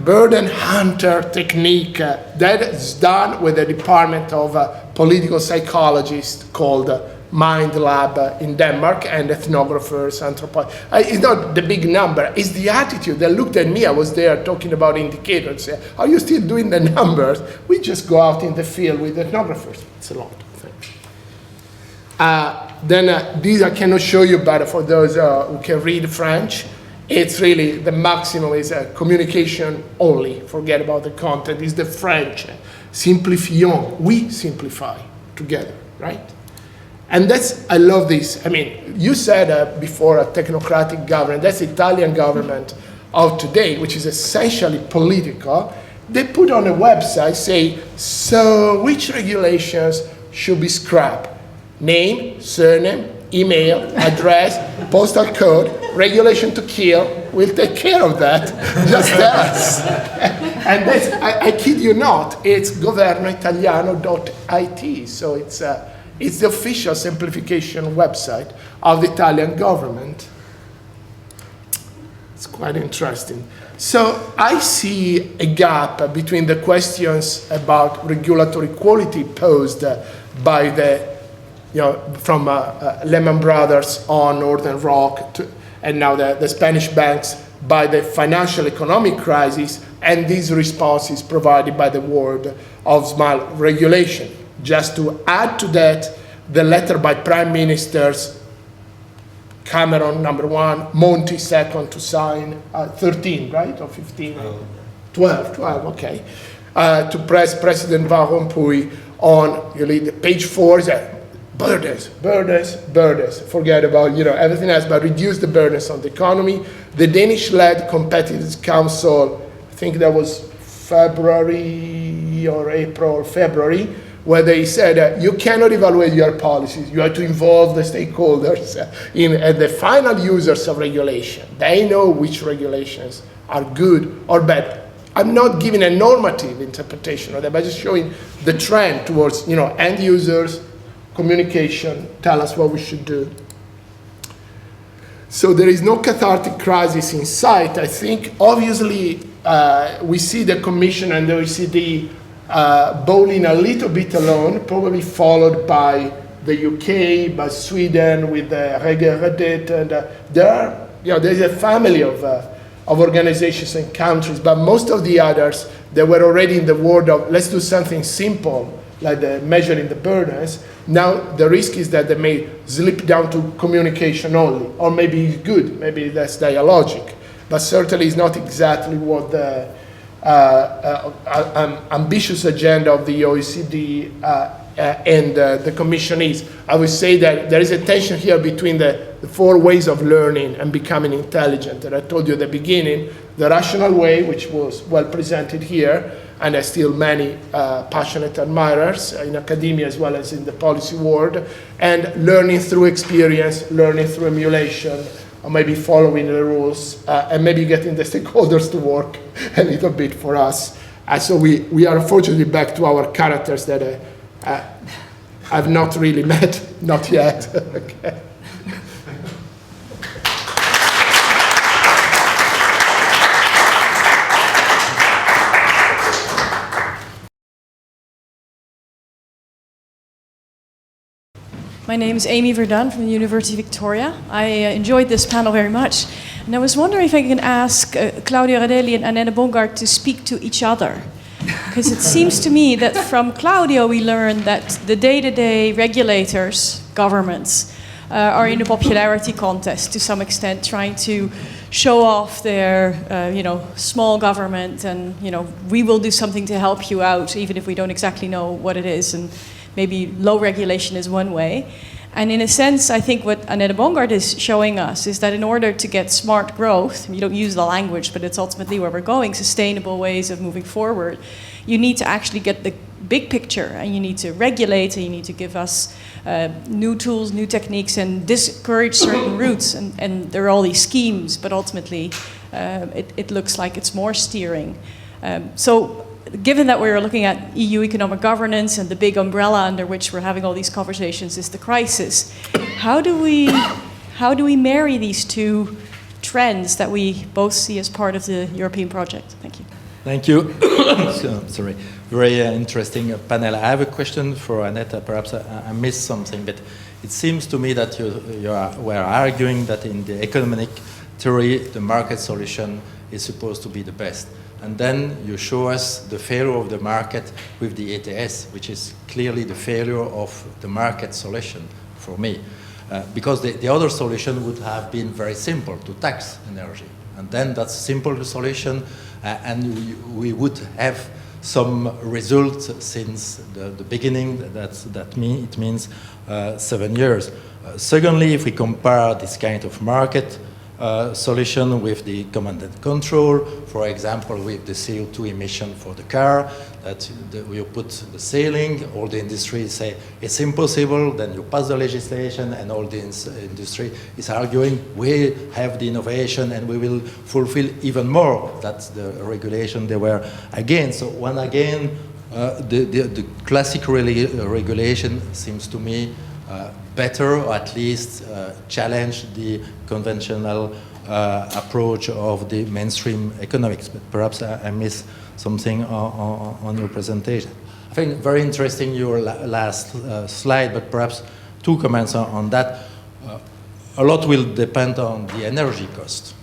burden hunter technique that is done with a department of political psychologists called Mind Lab in Denmark and ethnographers, anthropologists. It's not the big number, it's the attitude. They looked at me, I was there talking about indicators, say, are you still doing the numbers? We just go out in the field with ethnographers. It's a lot of things. Then these I cannot show you, but for those who can read French, it's really, the maximum is communication only. Forget about the content, it's the French. Simplifions, we simplify together, right? And that's, I love this. I mean, you said before a technocratic government, that's the Italian government of today, which is essentially political, they put on a website, say, so which regulations should be scrapped? Name, surname, email, address, postal code, regulation to kill. We'll take care of that. Just tell us. And that's, I kid you not, it's governoitaliano.it. So it's the official simplification website of the Italian government. It's quite interesting. So I see a gap between the questions about regulatory quality posed by the, from Lehman Brothers on Northern Rock and now the Spanish banks by the financial economic crisis, and these responses provided by the world of smart regulation. Just to add to that, the letter by Prime Ministers Cameron, number 1, Monti, second, to sign 13, right, or 15? 12, okay. To President Van Rompuy on, page 4, burdens. Forget about, everything else, but reduce the burdens on the economy. The Danish-led Competitiveness Council, I think that was February or April or February, where they said you cannot evaluate your policies. You have to involve the stakeholders and the final users of regulation. They know which regulations are good or bad. I'm not giving a normative interpretation of that, but just showing the trend towards end users, communication, tell us what we should do. So there is no cathartic crisis in sight. I think obviously we see the Commission and the OECD bowling a little bit alone, probably followed by the UK, by Sweden with the Redet, and there's a family of organizations and countries, but most of the others, they were already in the world of let's do something simple, like the measuring the burdens. Now the risk is that they may slip down to communication only, or maybe it's good, maybe that's dialogic, but certainly it's not exactly what the ambitious agenda of the OECD and the Commission is. I would say that there is a tension here between the 4 ways of learning and becoming intelligent that I told you at the beginning. The rational way, which was well presented here, and there's still many passionate admirers in academia as well as in the policy world, and learning through experience, learning through emulation, or maybe following the rules, and maybe getting the stakeholders to work a little bit for us. And so we are unfortunately back to our characters that I've not really met, not yet. Okay. My name is Amy Verdun from the University of Victoria. I enjoyed this panel very much. And I was wondering if I can ask Claudio Radaelli and Annette Bongard to speak to each other. Because it seems to me that from Claudio we learned that the day-to-day regulators, governments, are in a popularity contest to some extent, trying to show off their small government and we will do something to help you out even if we don't exactly know what it is, and maybe low regulation is one way. And in a sense, I think what Annette Bongard is showing us is that in order to get smart growth, you don't use the language, but it's ultimately where we're going, sustainable ways of moving forward, you need to actually get the big picture, and you need to regulate, and you need to give us new tools, new techniques, and discourage certain routes. And there are all these schemes, but ultimately it looks like it's more steering. So given that we're looking at EU economic governance and the big umbrella under which we're having all these conversations is the crisis, how do we marry these two trends that we both see as part of the European project? Thank you. Thank you. Sorry, very interesting panel. I have a question for Annette. Perhaps I missed something, but it seems to me that you were arguing that in the economic theory, the market solution is supposed to be the best. And then you show us the failure of the market with the ETS, which is clearly the failure of the market solution for me. Because the other solution would have been very simple, to tax energy. And then that's a simple solution, and we would have some results since the beginning. It means 7 years. Secondly, if we compare this kind of market solution with the command and control, for example, with the CO2 emission for the car, that you put the ceiling, all the industry say it's impossible, then you pass the legislation, and all the industry is arguing we have the innovation and we will fulfill even more. That's the regulation they were against. So one again, the classic regulation seems to me better, or at least challenge the conventional approach of the mainstream economics. But perhaps I missed something on your presentation. I think very interesting your last slide, but perhaps 2 comments on that. A lot will depend on the energy cost.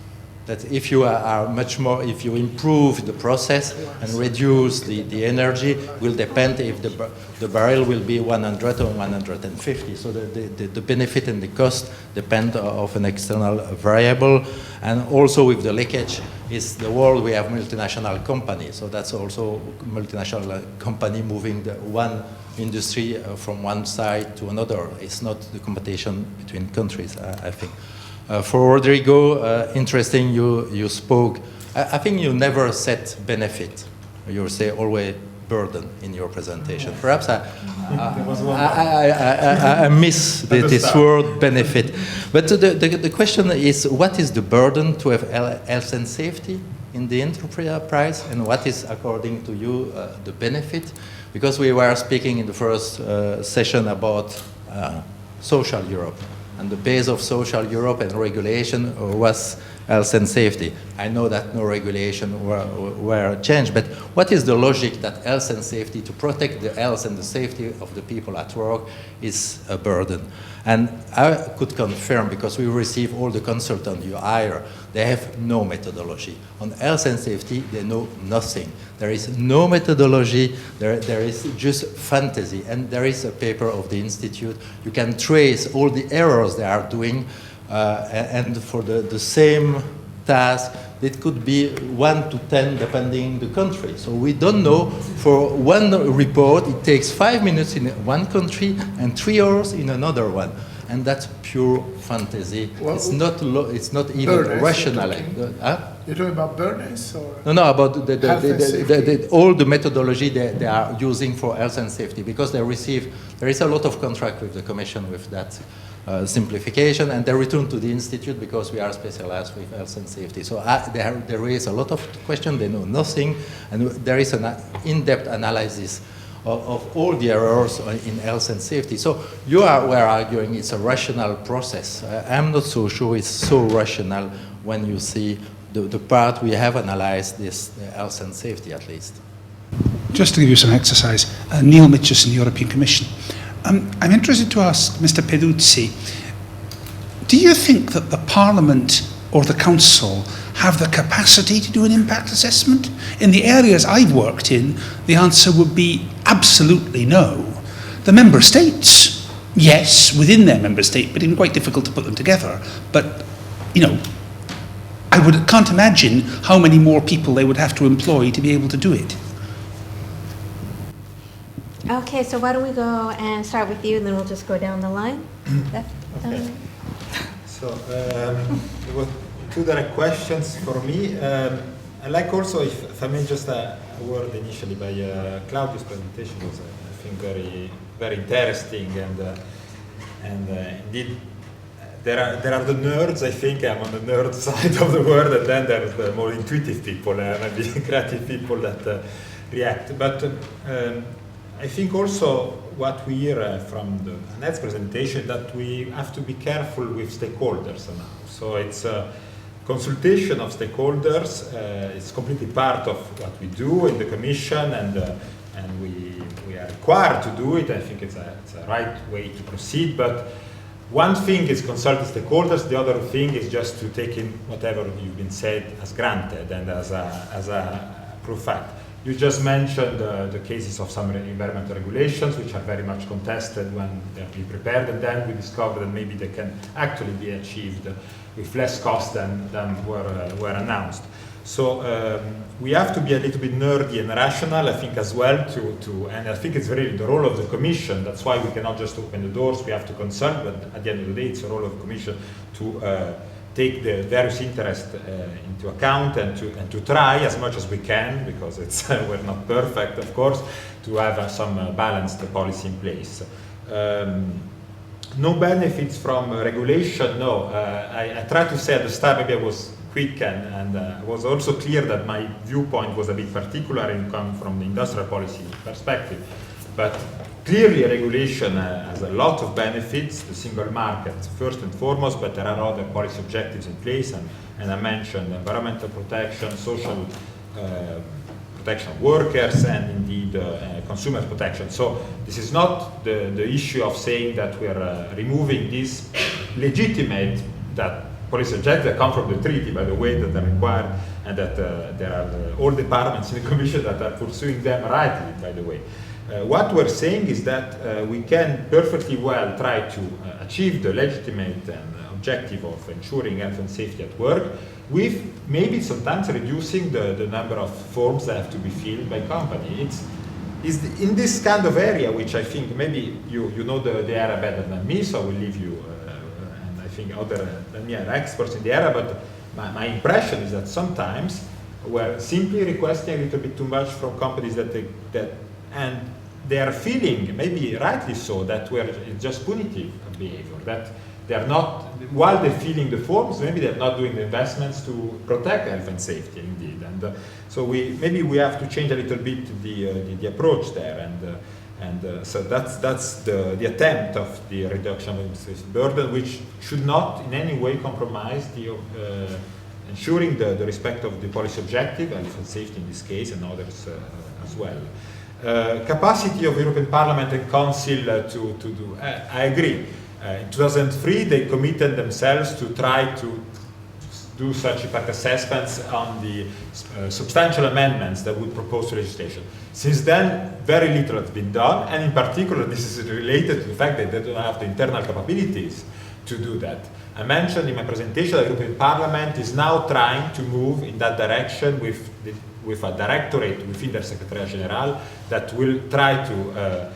That if you are much more, if you improve the process and reduce the energy, will depend if the barrel will be 100 or 150. So the benefit and the cost depend of an external variable. And also with the leakage is the world, we have multinational companies. So that's also multinational company moving the one industry from one side to another. It's not the competition between countries, I think. For Rodrigo, interesting you spoke. I think you never said benefit. You say always burden in your presentation. Perhaps I miss this word benefit. But the question is, what is the burden to have health and safety in the enterprise, and what is, according to you, the benefit? Because we were speaking in the first session about social Europe. And the base of social Europe and regulation was health and safety. I know that no regulation were changed, but what is the logic that health and safety, to protect the health and the safety of the people at work, is a burden? And I could confirm, because we receive all the consultants you hire, they have no methodology. On health and safety, they know nothing. There is no methodology, there is just fantasy. And there is a paper of the Institute. You can trace all the errors they are doing, and for the same task, it could be 1 to 10 depending the country. So we don't know. For one report, it takes 5 minutes in one country and 3 hours in another one. And that's pure fantasy. Well, it's not even burdens, rational. You're talking about burdens? Or no, about all the methodology they are using for health and safety, because there is a lot of contract with the Commission with that simplification, and they return to the Institute because we are specialized with health and safety. So there is a lot of questions, they know nothing, and there is an in-depth analysis of all the errors in health and safety. So you were arguing it's a rational process. I'm not so sure it's so rational when you see the part we have analyzed, this health and safety at least. Just to give you some exercise, Neil Mitchison, the European Commission. I'm interested to ask Mr. Peduzzi, do you think that the Parliament or the Council have the capacity to do an impact assessment? In the areas I've worked in, the answer would be absolutely no. The Member States, yes, within their Member State, but it's quite difficult to put them together. But, you know, I can't imagine how many more people they would have to employ to be able to do it. Okay, so why don't we go and start with you, and then we'll just go down the line. Okay. So there were 2 direct questions for me. I like also, if I may, just a word initially by Claudio's presentation was, I think, very, very interesting, and indeed there are the nerds. I think I'm on the nerd side of the word, and then there's the more intuitive people, maybe creative people that react. But I think also what we hear from Annette's presentation, that we have to be careful with stakeholders now. So it's a consultation of stakeholders. It's completely part of what we do in the Commission, and we are required to do it. I think it's a right way to proceed. But one thing is consulting stakeholders. The other thing is just to take in whatever you've been said as granted and as a proof fact. You just mentioned the cases of some environmental regulations, which are very much contested when they're being prepared, and then we discovered that maybe they can actually be achieved with less cost than were announced. So we have to be a little bit nerdy and rational, I think, as well, and I think it's really the role of the Commission. That's why we cannot just open the doors, we have to consult, but at the end of the day, it's the role of the Commission to take the various interests into account and to try as much as we can, because it's we're not perfect, of course, to have some balanced policy in place. No benefits from regulation, no. I tried to say at the start, maybe I was quick and was also clear that my viewpoint was a bit particular and come from the industrial policy perspective. But clearly regulation has a lot of benefits, the single market first and foremost, but there are other policy objectives in place, and I mentioned environmental protection, social protection of workers, and indeed consumer protection. So this is not the issue of saying that we are removing these legitimate policy objectives that come from the treaty, by the way, that are required, and that there are all departments in the Commission that are pursuing them rightly, by the way. What we're saying is that we can perfectly well try to achieve the legitimate objective of ensuring health and safety at work, with maybe sometimes reducing the number of forms that have to be filled by company. It's in this kind of area, which I think maybe you know the area better than me, so I will leave you, and I think other than me are experts in the area, but my impression is that sometimes we're simply requesting a little bit too much from companies and they are feeling, maybe rightly so, that it's just punitive behavior, that they are not, while they're filling the forms, maybe they're not doing the investments to protect health and safety, indeed. And so maybe we have to change a little bit the approach there, and so that's the attempt of the reduction of administrative burden, which should not in any way compromise the ensuring the respect of the policy objective, health and safety in this case, and others as well. Capacity of European Parliament and Council to do. I agree. In 2003, they committed themselves to try to do such impact assessments on the substantial amendments that would propose to legislation. Since then, very little has been done, and in particular, this is related to the fact that they don't have the internal capabilities to do that. I mentioned in my presentation that the European Parliament is now trying to move in that direction with a directorate within their Secretariat General that will try to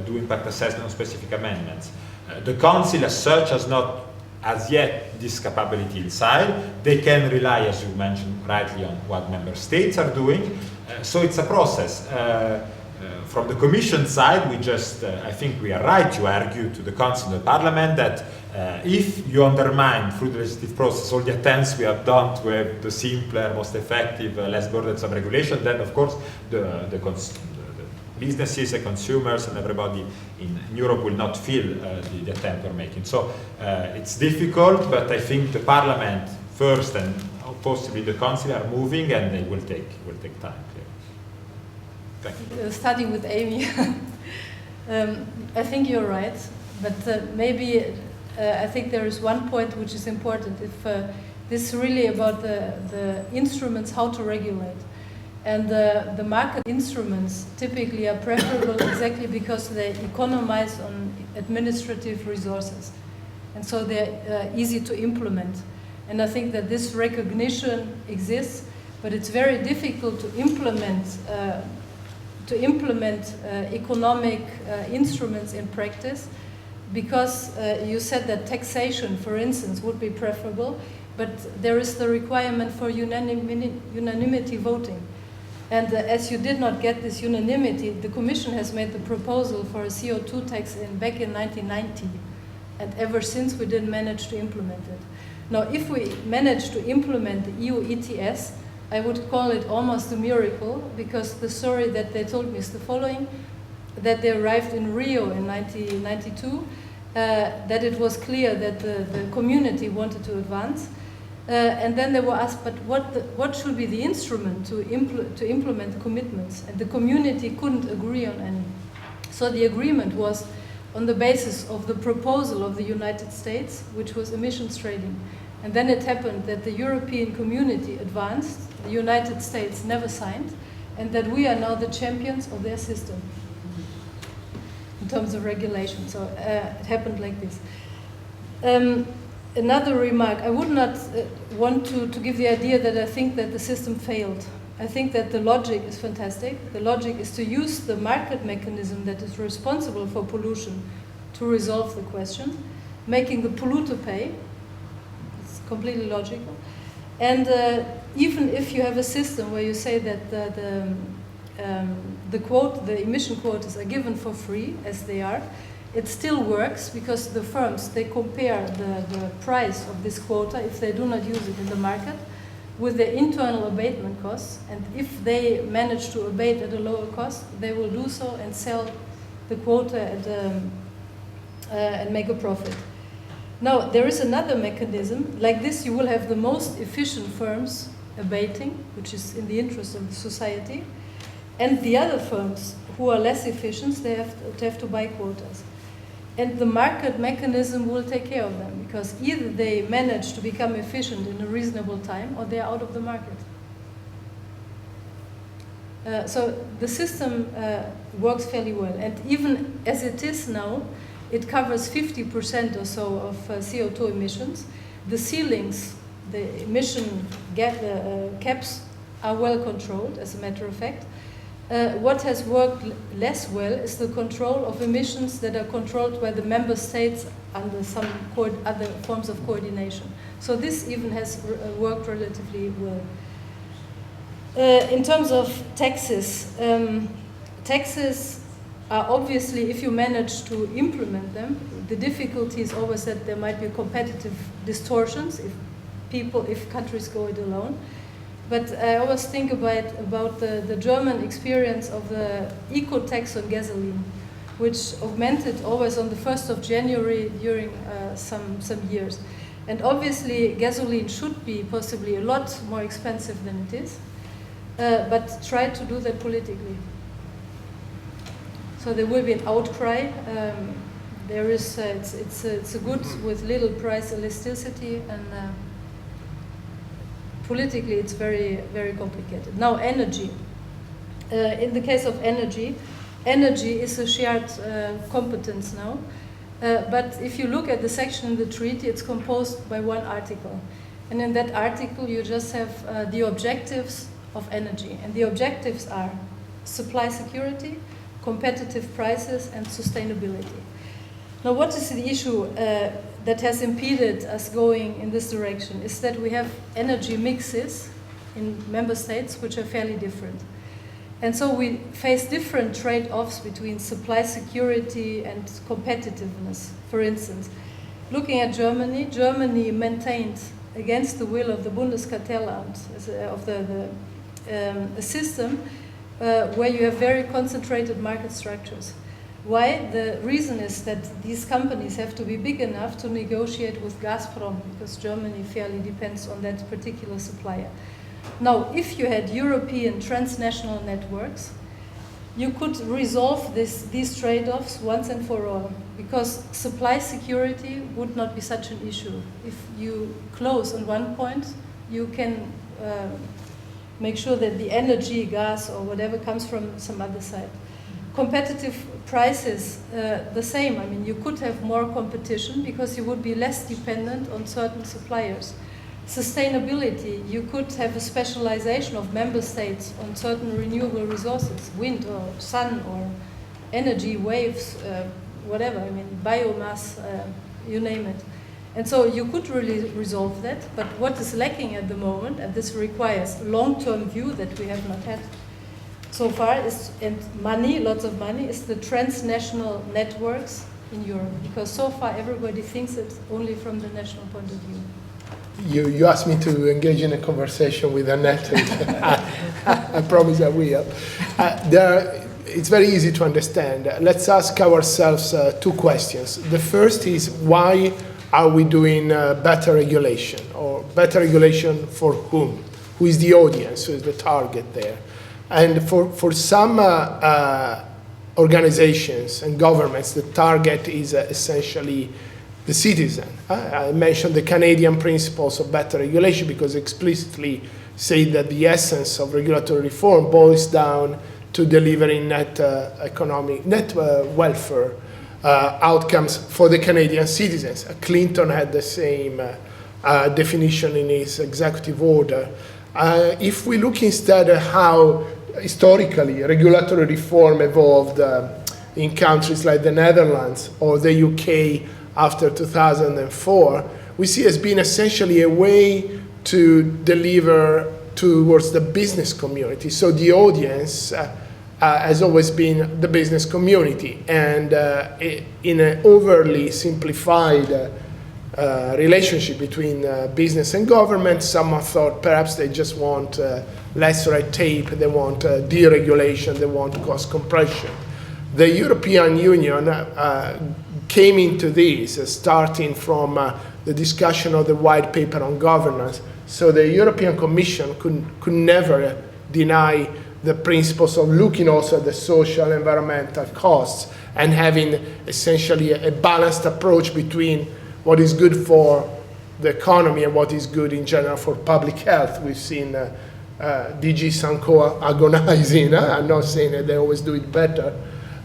do impact assessment on specific amendments. The Council as such has not as yet this capability inside. They can rely, as you mentioned rightly, on what member states are doing. So it's a process. From the Commission side, we just, I think we are right to argue to the Council and the Parliament that if you undermine through the legislative process all the attempts we have done to have the simpler, most effective, less burdensome regulation, then of course the businesses, the consumers, and everybody in Europe will not feel the attempt we're making. So it's difficult, but I think the Parliament first and possibly the Council are moving, and they will take time. Thank you. Starting with Amy, I think you're right, but maybe I think there is one point which is important. If this is really about the instruments, how to regulate. And the market instruments typically are preferable exactly because they economize on administrative resources. And so they're easy to implement. And I think that this recognition exists, but it's very difficult to implement economic instruments in practice, because you said that taxation, for instance, would be preferable, but there is the requirement for unanimity voting. And as you did not get this unanimity, the Commission has made the proposal for a CO2 tax back in 1990, and ever since we didn't manage to implement it. Now, if we manage to implement the EU ETS, I would call it almost a miracle, because the story that they told me is the following: that they arrived in Rio in 1992, that it was clear that the community wanted to advance, and then they were asked, but what should be the instrument to implement the commitments? And the community couldn't agree on any. So the agreement was on the basis of the proposal of the United States, which was emissions trading. And then it happened that the European community advanced, the United States never signed, and that we are now the champions of their system in terms of regulation. So it happened like this. Another remark, I would not want to give the idea that I think that the system failed. I think that the logic is fantastic. The logic is to use the market mechanism that is responsible for pollution to resolve the question, making the polluter pay. It's completely logical. And even if you have a system where you say that the emission quotas are given for free, as they are, it still works because the firms, they compare the price of this quota, if they do not use it in the market, with the internal abatement costs. And if they manage to abate at a lower cost, they will do so and sell the quota and make a profit. Now, there is another mechanism. Like this, you will have the most efficient firms abating, which is in the interest of the society, and the other firms who are less efficient, they have to buy quotas. And the market mechanism will take care of them, because either they manage to become efficient in a reasonable time, or they are out of the market. So the system works fairly well. And even as it is now, it covers 50% or so of CO2 emissions. The ceilings, the emission caps are well controlled, as a matter of fact. What has worked less well is the control of emissions that are controlled by the member states under some other forms of coordination. So this even has worked relatively well. In terms of taxes, taxes are obviously, if you manage to implement them, the difficulty is always that there might be competitive distortions if countries go it alone. But I always think about the German experience of the eco-tax on gasoline, which augmented always on the 1st of January during some years. And obviously gasoline should be possibly a lot more expensive than it is, but try to do that politically. So there will be an outcry. There is it's a good with little price elasticity, and politically it's very, very complicated. Now, energy. In the case of energy is a shared competence now. But if you look at the section in the treaty, it's composed by one article. And in that article, you just have the objectives of energy. And the objectives are supply security, competitive prices, and sustainability. Now, what is the issue that has impeded us going in this direction is that we have energy mixes in member states which are fairly different. And so we face different trade-offs between supply security and competitiveness. For instance, looking at Germany, Germany maintained, against the will of the Bundeskartellamt, of a system where you have very concentrated market structures. Why? The reason is that these companies have to be big enough to negotiate with Gazprom, because Germany fairly depends on that particular supplier. Now, if you had European transnational networks, you could resolve these trade-offs once and for all, because supply security would not be such an issue. If you close on one point, you can make sure that the energy, gas, or whatever comes from some other side. Competitive prices, the same. I mean, you could have more competition because you would be less dependent on certain suppliers. Sustainability, you could have a specialization of member states on certain renewable resources, wind or sun or energy, waves, whatever, I mean, biomass, you name it. And so you could really resolve that, but what is lacking at the moment, and this requires a long-term view that we have not had so far, and money, lots of money, is the transnational networks in Europe, because so far everybody thinks it only from the national point of view. You asked me to engage in a conversation with Annette. I promise I will. It's very easy to understand. Let's ask ourselves two questions. The first is, why are we doing better regulation? Or better regulation for whom? Who is the audience? Who is the target there? And for some organizations and governments, the target is essentially the citizen. I mentioned the Canadian principles of better regulation because explicitly say that the essence of regulatory reform boils down to delivering net welfare outcomes for the Canadian citizens. Clinton had the same definition in his executive order. If we look instead at how historically regulatory reform evolved in countries like the Netherlands or the UK after 2004, we see as being essentially a way to deliver towards the business community. So the audience has always been the business community, and in an overly simplified relationship between business and government, someone thought perhaps they just want less red tape, they want deregulation, they want cost compression. The European Union came into this starting from the discussion of the white paper on governance. So the European Commission could never deny the principles of looking also at the social, environmental costs and having essentially a balanced approach between what is good for the economy and what is good in general for public health. We've seen DG Sanko agonizing. I'm not saying that they always do it better,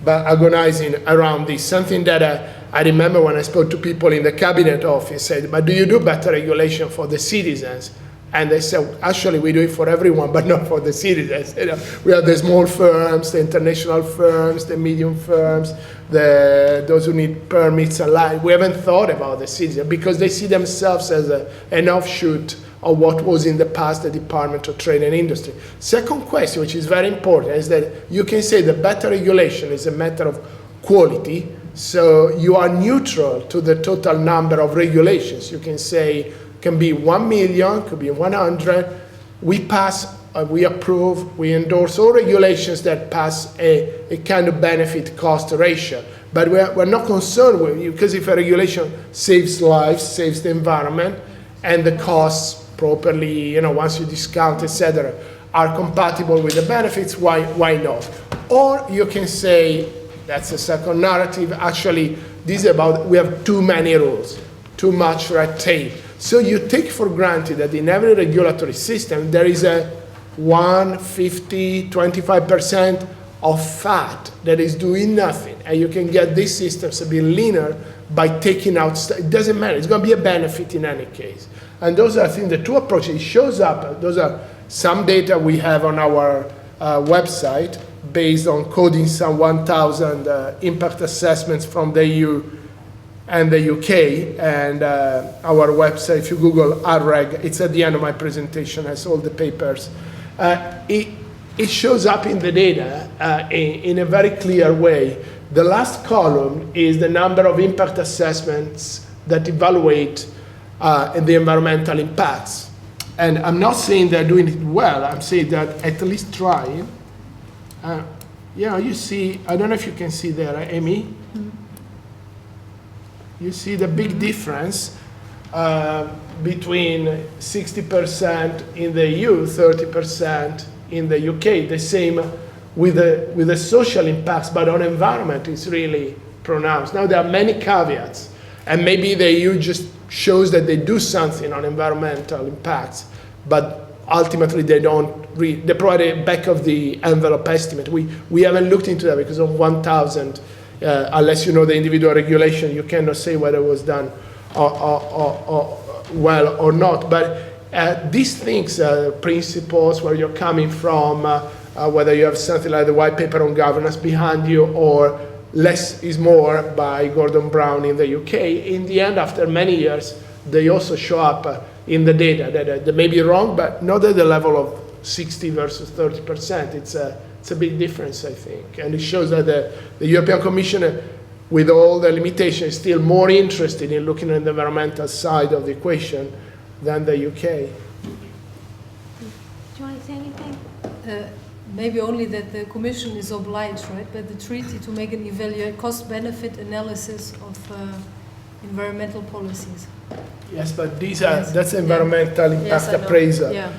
but agonizing around this. Something that I remember when I spoke to people in the cabinet office, said, but do you do better regulation for the citizens? And they said, actually, we do it for everyone, but not for the citizens. You know, we have the small firms, the international firms, the medium firms, those who need permits and like. We haven't thought about the citizens because they see themselves as an offshoot of what was in the past the Department of Trade and Industry. Second question, which is very important, is that you can say that better regulation is a matter of quality. So you are neutral to the total number of regulations. You can say, can be 1 million, could be 100. We pass, we approve, we endorse all regulations that pass a kind of benefit cost ratio. But we're not concerned with you, because if a regulation saves lives, saves the environment, and the costs properly, you know, once you discount, etc., are compatible with the benefits, why not? Or you can say, that's the second narrative, actually, this is about, we have too many rules, too much red tape. So you take for granted that in every regulatory system, there is a 50, 25% of fat that is doing nothing. And you can get these systems to be leaner by taking out, it doesn't matter, it's going to be a benefit in any case. And those are, I think, the two approaches. It shows up, those are some data we have on our website based on coding some 1,000 impact assessments from the EU and the UK, and our website, if you Google RREG, it's at the end of my presentation, has all the papers. It shows up in the data in a very clear way. The last column is the number of impact assessments that evaluate the environmental impacts. And I'm not saying they're doing it well, I'm saying that at least trying. Yeah, you see, I don't know if you can see there, Amy? Mm-hmm. You see the big difference between 60% in the EU, 30% in the UK. The same with the social impacts, but on environment it's really pronounced. Now there are many caveats, and maybe the EU just shows that they do something on environmental impacts, but ultimately they don't they provide a back of the envelope estimate. We haven't looked into that because of 1,000. Unless you know the individual regulation, you cannot say whether it was done well or not. But these things, principles, where you're coming from, whether you have something like the white paper on governance behind you, or less is more by Gordon Brown in the UK, in the end, after many years, they also show up in the data that may be wrong, but not at the level of 60 versus 30%. It's a big difference, I think. And it shows that the European Commission, with all the limitations, is still more interested in looking at the environmental side of the equation than the UK. Do you want to say anything? Maybe only that the Commission is obliged, right, by the treaty to make an cost-benefit analysis of environmental policies. Yes, but that's environmental impact appraisal. Yeah.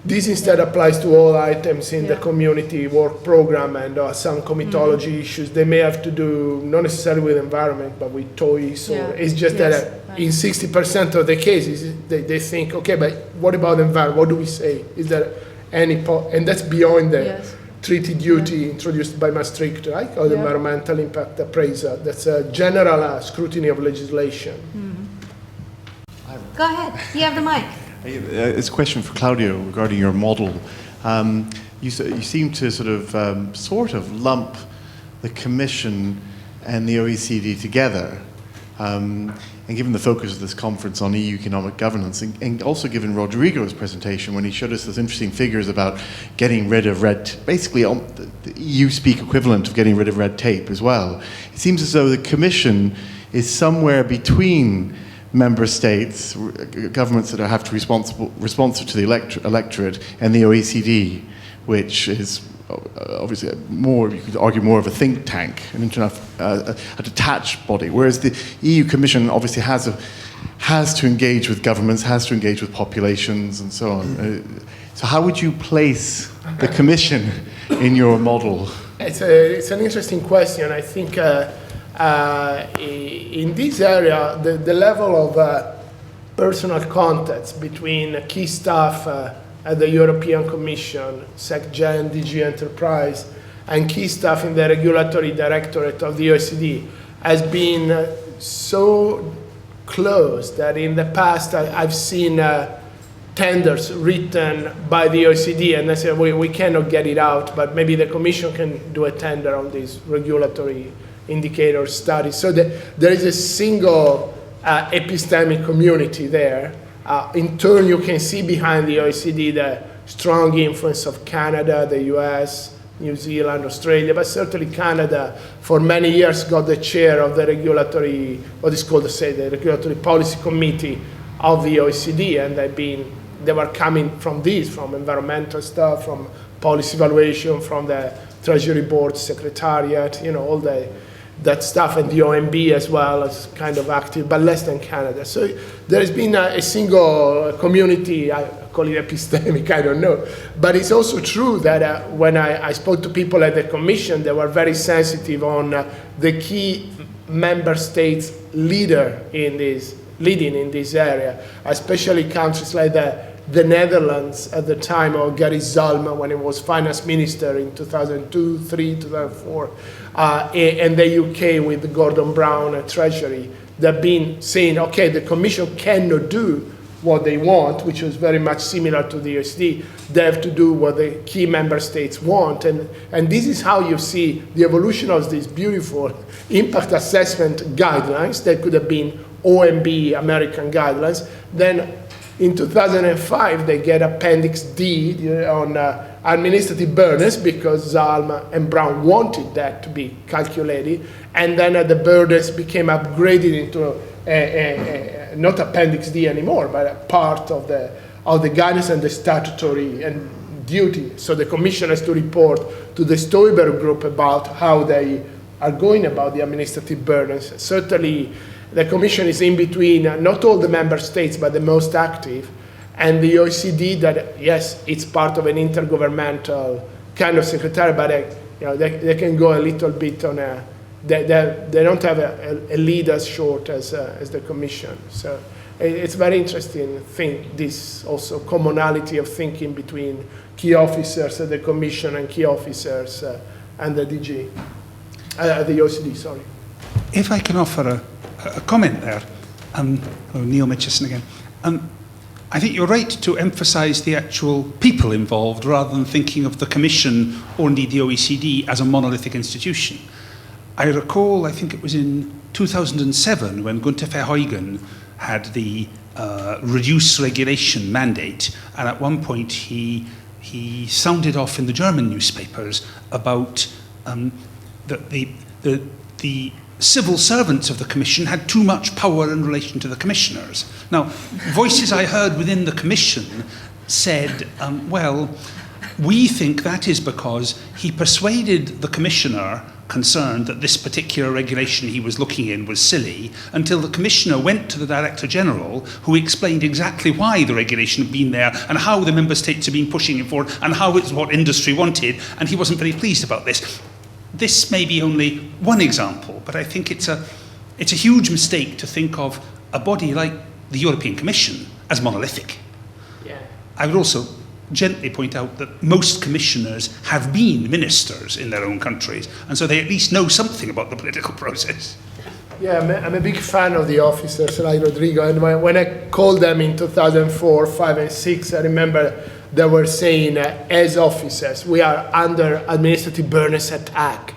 This instead applies to all items in the community work program, and some comitology issues they may have to do, not necessarily with environment, but with toys. Or it's just that in 60% of the cases, they think, okay, but what about environment? What do we say? Is there any and that's beyond the treaty duty introduced by Maastricht, right? Or the environmental impact appraisal. That's a general scrutiny of legislation. Go ahead. You have the mic. It's a question for Claudio regarding your model. You seem to sort of lump the Commission and the OECD together. And given the focus of this conference on EU economic governance, and also given Rodrigo's presentation when he showed us those interesting figures about getting rid of basically the EU speak equivalent of getting rid of red tape as well, it seems as though the Commission is somewhere between member states, governments that have to be responsive to the electorate, and the OECD, which is obviously more, you could argue, more of a think tank, a detached body, whereas the EU Commission obviously has to engage with governments, has to engage with populations, and so on. So how would you place the Commission in your model? It's an interesting question. I think in this area, the level of personal contacts between key staff at the European Commission, SecGen, DG Enterprise, and key staff in the regulatory directorate of the OECD has been so close that in the past I've seen tenders written by the OECD, and they say we cannot get it out, but maybe the Commission can do a tender on these regulatory indicator studies. So there is a single epistemic community there. In turn, you can see behind the OECD the strong influence of Canada, the US, New Zealand, Australia, but certainly Canada for many years got the chair of the regulatory, what is called the Regulatory Policy Committee of the OECD, and they were coming from environmental stuff, from policy evaluation, from the Treasury Board Secretariat, all that stuff, and the OMB as well as kind of active, but less than Canada. So there has been a single community, I call it epistemic, I don't know. But it's also true that when I spoke to people at the Commission, they were very sensitive on the key member states leading in this area, especially countries like the Netherlands at the time of Gary Zalman when he was finance minister in 2002, 2003, 2004, and the UK with Gordon Brown at Treasury. They've been saying, okay, the Commission cannot do what they want, which was very much similar to the OECD. They have to do what the key member states want. And this is how you see the evolution of these beautiful impact assessment guidelines that could have been OMB American guidelines. Then in 2005, they get Appendix D on administrative burdens because Zalman and Brown wanted that to be calculated. And then the burdens became upgraded into not Appendix D anymore, but a part of the guidance and the statutory and duty. So the Commission has to report to the Stoiber group about how they are going about the administrative burdens. Certainly, the Commission is in between not all the member states, but the most active, and the OECD that, yes, it's part of an intergovernmental kind of secretariat, but they can go a little bit on they don't have a lead as short as the Commission. So it's very interesting thing, this also commonality of thinking between key officers at the Commission and key officers and the DG, the OECD, sorry. If I can offer a comment there, Neil Mitchison again. I think you're right to emphasise the actual people involved rather than thinking of the Commission or indeed the OECD as a monolithic institution. I recall, I think it was in 2007 when Gunther Verheugen had the reduce regulation mandate, and at one point he sounded off in the German newspapers about the civil servants of the Commission had too much power in relation to the commissioners. Now, voices I heard within the Commission said, well, we think that is because he persuaded the commissioner concerned that this particular regulation he was looking in was silly, until the commissioner went to the Director General, who explained exactly why the regulation had been there and how the member states had been pushing it forward and how it's what industry wanted, and he wasn't very pleased about this. This may be only one example, but I think it's a huge mistake to think of a body like the European Commission as monolithic. Yeah. I would also gently point out that most commissioners have been ministers in their own countries, and so they at least know something about the political process. Yeah, I'm a big fan of the officers like Rodrigo, and when I called them in 2004, 5 and 6, I remember they were saying, as officers, we are under administrative burdens attack.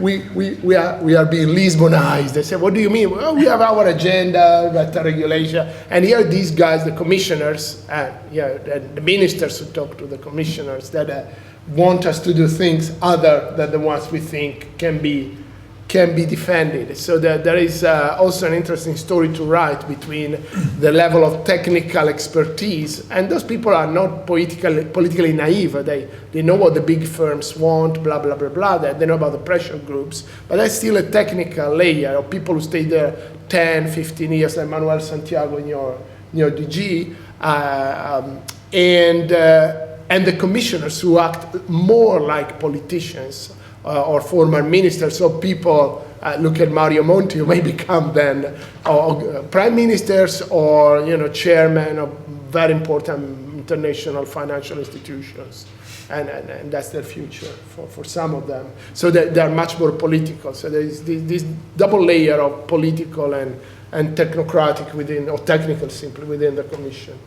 we are being Lisbonized. They say, what do you mean? Well, we have our agenda, got the regulation. And here these guys, the commissioners, the ministers who talk to the commissioners that want us to do things other than the ones we think can be defended. So there is also an interesting story to write between the level of technical expertise, and those people are not politically naive. They know what the big firms want, blah, blah, blah, blah. They know about the pressure groups, but there's still a technical layer of people who stay there 10, 15 years, like Manuel Santiago in your DG, and the commissioners who act more like politicians, or former ministers, so people look at Mario Monti, who may become then prime ministers or chairman of very important international financial institutions, and that's their future for some of them. So they are much more political. So there is this double layer of political and technocratic within, or technical simply within the Commission.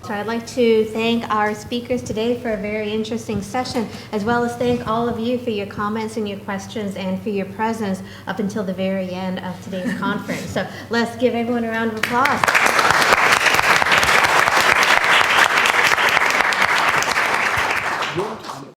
So I'd like to thank our speakers today for a very interesting session, as well as thank all of you for your comments and your questions and for your presence up until the very end of today's conference. So let's give everyone a round of applause.